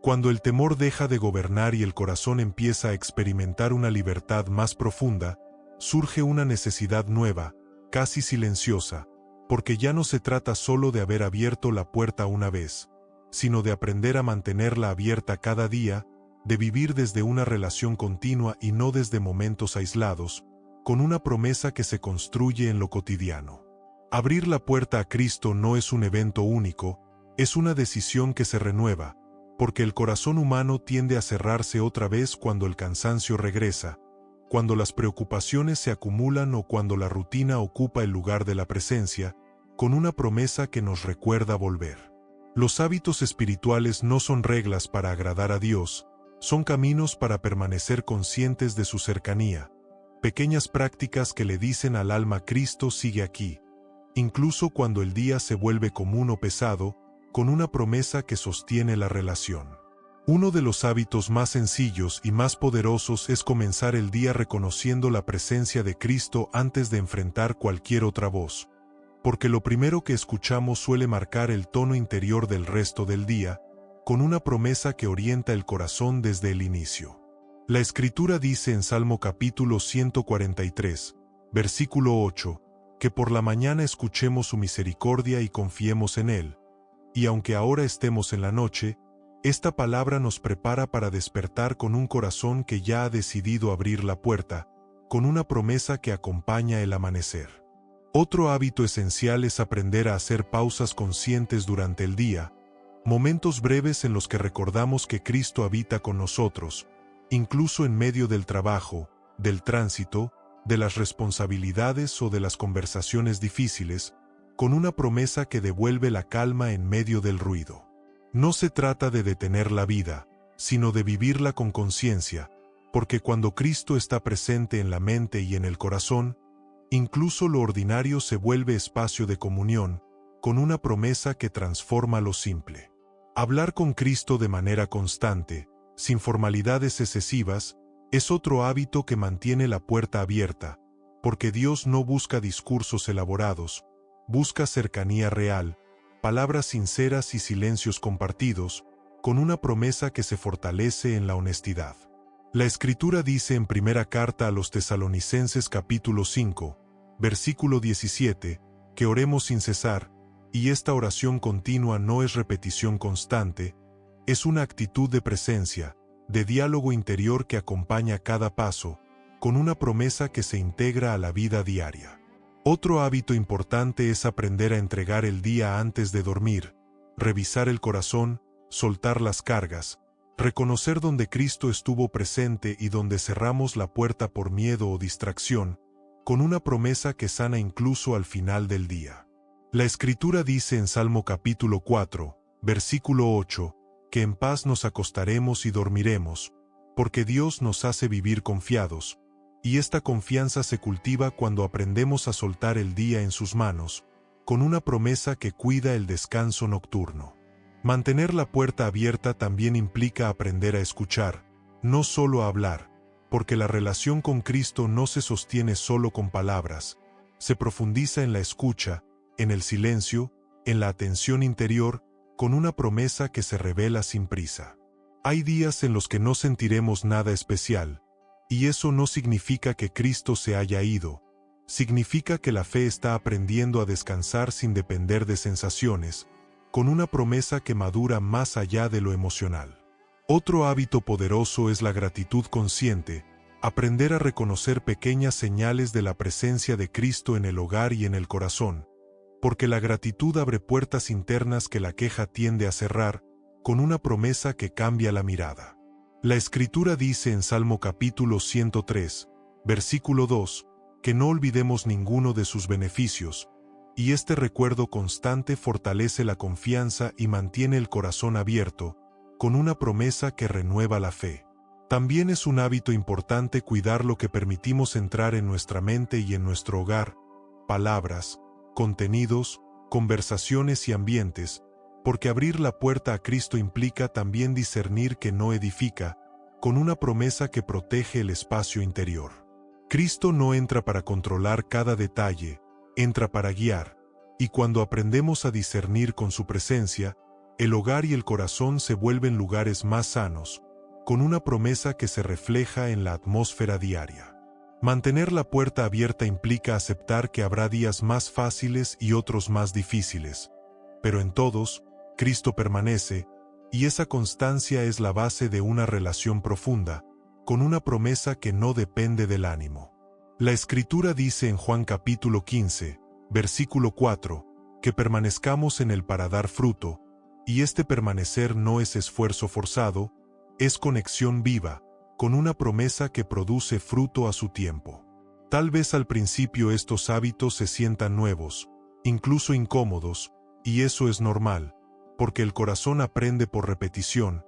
S1: Cuando el temor deja de gobernar y el corazón empieza a experimentar una libertad más profunda, surge una necesidad nueva, casi silenciosa, porque ya no se trata solo de haber abierto la puerta una vez, sino de aprender a mantenerla abierta cada día, de vivir desde una relación continua y no desde momentos aislados, con una promesa que se construye en lo cotidiano. Abrir la puerta a Cristo no es un evento único, es una decisión que se renueva, porque el corazón humano tiende a cerrarse otra vez cuando el cansancio regresa, cuando las preocupaciones se acumulan o cuando la rutina ocupa el lugar de la presencia, con una promesa que nos recuerda volver. Los hábitos espirituales no son reglas para agradar a Dios, son caminos para permanecer conscientes de su cercanía, pequeñas prácticas que le dicen al alma Cristo sigue aquí, incluso cuando el día se vuelve común o pesado, con una promesa que sostiene la relación. Uno de los hábitos más sencillos y más poderosos es comenzar el día reconociendo la presencia de Cristo antes de enfrentar cualquier otra voz, porque lo primero que escuchamos suele marcar el tono interior del resto del día, con una promesa que orienta el corazón desde el inicio. La Escritura dice en Salmo capítulo 143, versículo 8, que por la mañana escuchemos su misericordia y confiemos en Él, y aunque ahora estemos en la noche, esta palabra nos prepara para despertar con un corazón que ya ha decidido abrir la puerta, con una promesa que acompaña el amanecer. Otro hábito esencial es aprender a hacer pausas conscientes durante el día, momentos breves en los que recordamos que Cristo habita con nosotros, incluso en medio del trabajo, del tránsito, de las responsabilidades o de las conversaciones difíciles, con una promesa que devuelve la calma en medio del ruido. No se trata de detener la vida, sino de vivirla con conciencia, porque cuando Cristo está presente en la mente y en el corazón, incluso lo ordinario se vuelve espacio de comunión, con una promesa que transforma lo simple. Hablar con Cristo de manera constante, sin formalidades excesivas, es otro hábito que mantiene la puerta abierta, porque Dios no busca discursos elaborados, busca cercanía real, palabras sinceras y silencios compartidos, con una promesa que se fortalece en la honestidad. La Escritura dice en primera carta a los Tesalonicenses capítulo 5, versículo 17, que oremos sin cesar, y esta oración continua no es repetición constante, es una actitud de presencia, de diálogo interior que acompaña cada paso, con una promesa que se integra a la vida diaria. Otro hábito importante es aprender a entregar el día antes de dormir, revisar el corazón, soltar las cargas, reconocer donde Cristo estuvo presente y donde cerramos la puerta por miedo o distracción, con una promesa que sana incluso al final del día. La Escritura dice en Salmo capítulo 4, versículo 8, que en paz nos acostaremos y dormiremos, porque Dios nos hace vivir confiados, y esta confianza se cultiva cuando aprendemos a soltar el día en sus manos, con una promesa que cuida el descanso nocturno. Mantener la puerta abierta también implica aprender a escuchar, no solo a hablar, porque la relación con Cristo no se sostiene solo con palabras, se profundiza en la escucha, en el silencio, en la atención interior, con una promesa que se revela sin prisa. Hay días en los que no sentiremos nada especial, y eso no significa que Cristo se haya ido, significa que la fe está aprendiendo a descansar sin depender de sensaciones, con una promesa que madura más allá de lo emocional. Otro hábito poderoso es la gratitud consciente, aprender a reconocer pequeñas señales de la presencia de Cristo en el hogar y en el corazón, porque la gratitud abre puertas internas que la queja tiende a cerrar, con una promesa que cambia la mirada. La Escritura dice en Salmo capítulo 103, versículo 2, que no olvidemos ninguno de sus beneficios, y este recuerdo constante fortalece la confianza y mantiene el corazón abierto, con una promesa que renueva la fe. También es un hábito importante cuidar lo que permitimos entrar en nuestra mente y en nuestro hogar, palabras, contenidos, conversaciones y ambientes, porque abrir la puerta a Cristo implica también discernir que no edifica, con una promesa que protege el espacio interior. Cristo no entra para controlar cada detalle, entra para guiar, y cuando aprendemos a discernir con su presencia, el hogar y el corazón se vuelven lugares más sanos, con una promesa que se refleja en la atmósfera diaria. Mantener la puerta abierta implica aceptar que habrá días más fáciles y otros más difíciles, pero en todos, Cristo permanece, y esa constancia es la base de una relación profunda, con una promesa que no depende del ánimo. La Escritura dice en Juan capítulo 15, versículo 4, que permanezcamos en él para dar fruto, y este permanecer no es esfuerzo forzado, es conexión viva, con una promesa que produce fruto a su tiempo. Tal vez al principio estos hábitos se sientan nuevos, incluso incómodos, y eso es normal, porque el corazón aprende por repetición,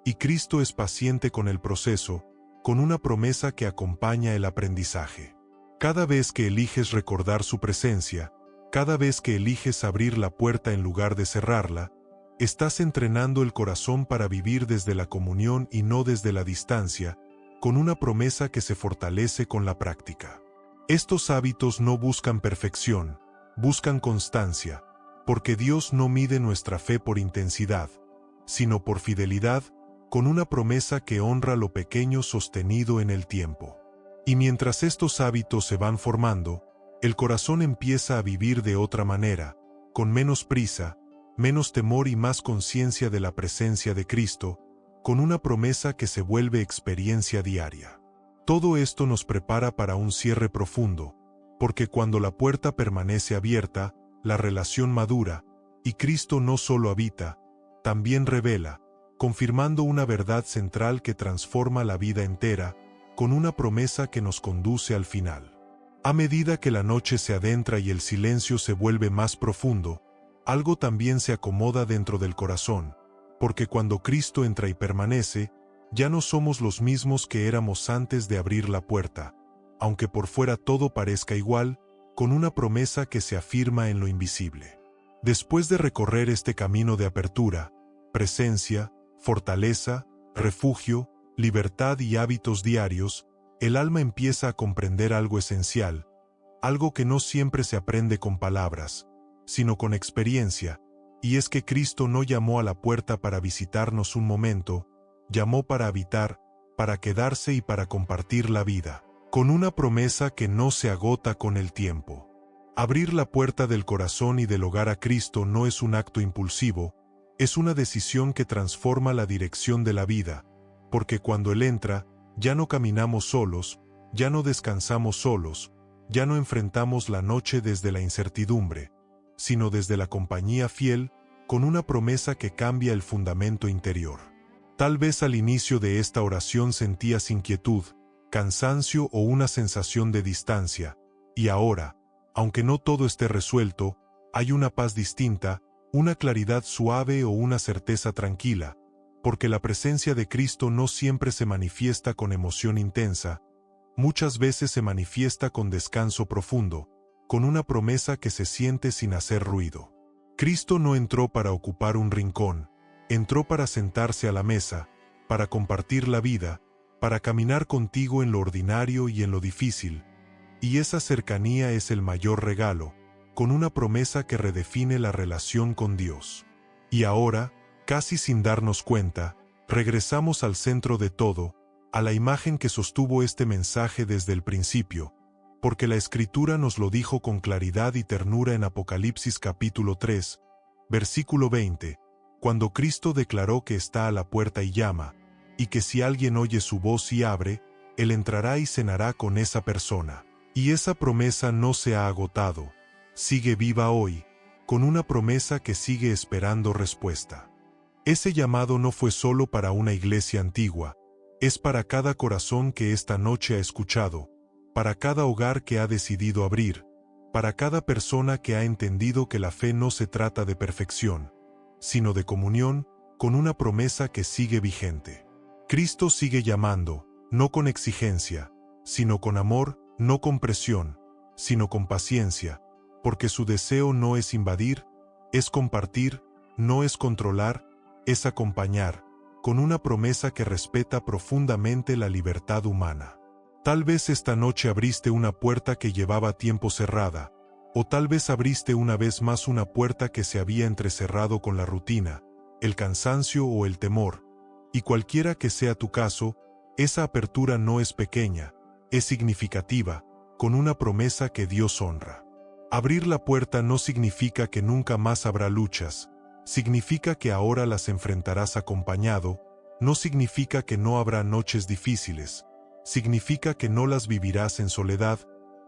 S1: y Cristo es paciente con el proceso, con una promesa que acompaña el aprendizaje. Cada vez que eliges recordar su presencia, cada vez que eliges abrir la puerta en lugar de cerrarla, estás entrenando el corazón para vivir desde la comunión y no desde la distancia, con una promesa que se fortalece con la práctica. Estos hábitos no buscan perfección, buscan constancia, porque Dios no mide nuestra fe por intensidad, sino por fidelidad, con una promesa que honra lo pequeño sostenido en el tiempo. Y mientras estos hábitos se van formando, el corazón empieza a vivir de otra manera, con menos prisa, menos temor y más conciencia de la presencia de Cristo, con una promesa que se vuelve experiencia diaria. Todo esto nos prepara para un cierre profundo, porque cuando la puerta permanece abierta, la relación madura, y Cristo no solo habita, también revela, confirmando una verdad central que transforma la vida entera, con una promesa que nos conduce al final. A medida que la noche se adentra y el silencio se vuelve más profundo, algo también se acomoda dentro del corazón, porque cuando Cristo entra y permanece, ya no somos los mismos que éramos antes de abrir la puerta, aunque por fuera todo parezca igual, con una promesa que se afirma en lo invisible. Después de recorrer este camino de apertura, presencia, fortaleza, refugio, libertad y hábitos diarios, el alma empieza a comprender algo esencial, algo que no siempre se aprende con palabras, sino con experiencia, y es que Cristo no llamó a la puerta para visitarnos un momento, llamó para habitar, para quedarse y para compartir la vida. con una promesa que no se agota con el tiempo. Abrir la puerta del corazón y del hogar a Cristo no es un acto impulsivo, es una decisión que transforma la dirección de la vida, porque cuando Él entra, ya no caminamos solos, ya no descansamos solos, ya no enfrentamos la noche desde la incertidumbre, sino desde la compañía fiel, con una promesa que cambia el fundamento interior. Tal vez al inicio de esta oración sentías inquietud, cansancio o una sensación de distancia, y ahora, aunque no todo esté resuelto, hay una paz distinta, una claridad suave o una certeza tranquila, porque la presencia de Cristo no siempre se manifiesta con emoción intensa, muchas veces se manifiesta con descanso profundo, con una promesa que se siente sin hacer ruido. Cristo no entró para ocupar un rincón, entró para sentarse a la mesa, para compartir la vida, para caminar contigo en lo ordinario y en lo difícil, y esa cercanía es el mayor regalo, con una promesa que redefine la relación con Dios. Y ahora, casi sin darnos cuenta, regresamos al centro de todo, a la imagen que sostuvo este mensaje desde el principio, porque la Escritura nos lo dijo con claridad y ternura en Apocalipsis capítulo 3, versículo 20, cuando Cristo declaró que está a la puerta y llama, y que si alguien oye su voz y abre, Él entrará y cenará con esa persona. Y esa promesa no se ha agotado, sigue viva hoy, con una promesa que sigue esperando respuesta. Ese llamado no fue solo para una iglesia antigua, es para cada corazón que esta noche ha escuchado, para cada hogar que ha decidido abrir, para cada persona que ha entendido que la fe no se trata de perfección, sino de comunión, con una promesa que sigue vigente. Cristo sigue llamando, no con exigencia, sino con amor, no con presión, sino con paciencia, porque su deseo no es invadir, es compartir, no es controlar, es acompañar, con una promesa que respeta profundamente la libertad humana. Tal vez esta noche abriste una puerta que llevaba tiempo cerrada, o tal vez abriste una vez más una puerta que se había entrecerrado con la rutina, el cansancio o el temor, y cualquiera que sea tu caso, esa apertura no es pequeña, es significativa, con una promesa que Dios honra. Abrir la puerta no significa que nunca más habrá luchas, significa que ahora las enfrentarás acompañado, no significa que no habrá noches difíciles, significa que no las vivirás en soledad,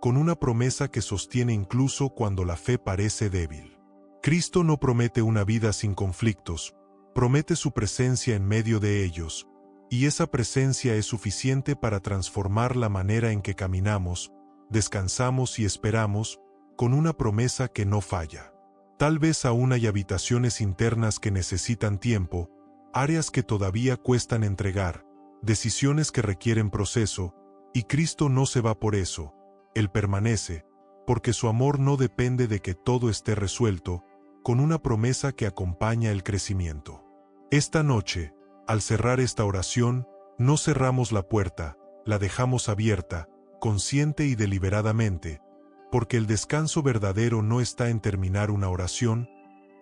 S1: con una promesa que sostiene incluso cuando la fe parece débil. Cristo no promete una vida sin conflictos, promete su presencia en medio de ellos, y esa presencia es suficiente para transformar la manera en que caminamos, descansamos y esperamos, con una promesa que no falla. Tal vez aún hay habitaciones internas que necesitan tiempo, áreas que todavía cuestan entregar, decisiones que requieren proceso, y Cristo no se va por eso, Él permanece, porque su amor no depende de que todo esté resuelto, con una promesa que acompaña el crecimiento. Esta noche, al cerrar esta oración, no cerramos la puerta, la dejamos abierta, consciente y deliberadamente, porque el descanso verdadero no está en terminar una oración,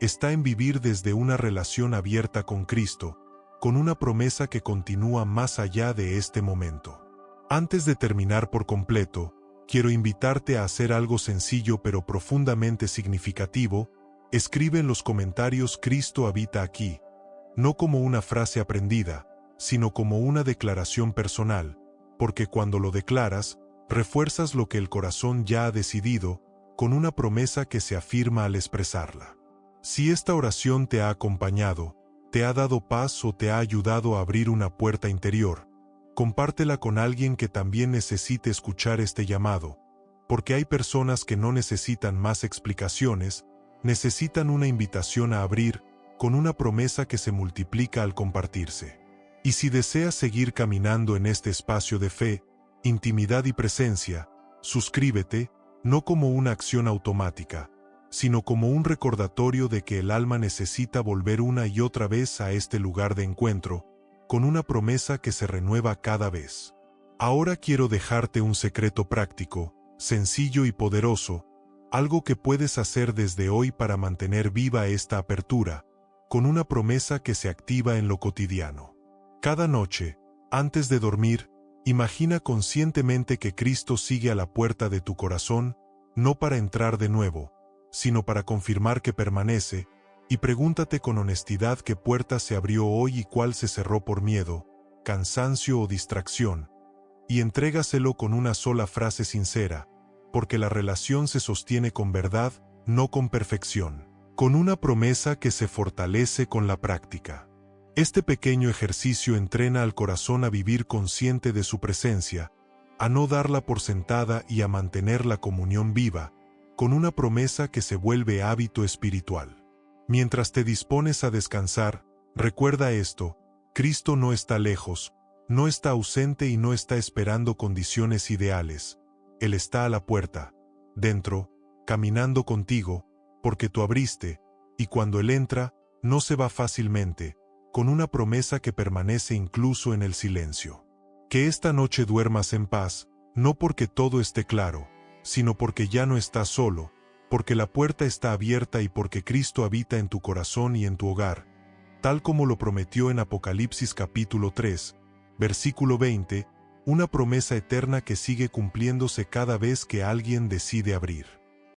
S1: está en vivir desde una relación abierta con Cristo, con una promesa que continúa más allá de este momento. Antes de terminar por completo, quiero invitarte a hacer algo sencillo pero profundamente significativo. Escribe en los comentarios "Cristo habita aquí", no como una frase aprendida, sino como una declaración personal, porque cuando lo declaras, refuerzas lo que el corazón ya ha decidido, con una promesa que se afirma al expresarla. Si esta oración te ha acompañado, te ha dado paz o te ha ayudado a abrir una puerta interior, compártela con alguien que también necesite escuchar este llamado, porque hay personas que no necesitan más explicaciones, necesitan una invitación a abrir, con una promesa que se multiplica al compartirse. Y si deseas seguir caminando en este espacio de fe, intimidad y presencia, suscríbete, no como una acción automática, sino como un recordatorio de que el alma necesita volver una y otra vez a este lugar de encuentro, con una promesa que se renueva cada vez. Ahora quiero dejarte un secreto práctico, sencillo y poderoso, algo que puedes hacer desde hoy para mantener viva esta apertura, con una promesa que se activa en lo cotidiano. Cada noche, antes de dormir, Imagina conscientemente que Cristo sigue a la puerta de tu corazón, no para entrar de nuevo, sino para confirmar que permanece, y pregúntate con honestidad qué puerta se abrió hoy y cuál se cerró por miedo, cansancio o distracción, y entrégaselo con una sola frase sincera, porque la relación se sostiene con verdad, no con perfección, con una promesa que se fortalece con la práctica. Este pequeño ejercicio entrena al corazón a vivir consciente de su presencia, a no darla por sentada y a mantener la comunión viva, con una promesa que se vuelve hábito espiritual. Mientras te dispones a descansar, recuerda esto: Cristo no está lejos, no está ausente y no está esperando condiciones ideales. Él está a la puerta, dentro, caminando contigo, porque tú abriste, y cuando Él entra, no se va fácilmente, con una promesa que permanece incluso en el silencio. Que esta noche duermas en paz, no porque todo esté claro, sino porque ya no estás solo, porque la puerta está abierta y porque Cristo habita en tu corazón y en tu hogar, tal como lo prometió en Apocalipsis capítulo 3, versículo 20, una promesa eterna que sigue cumpliéndose cada vez que alguien decide abrir.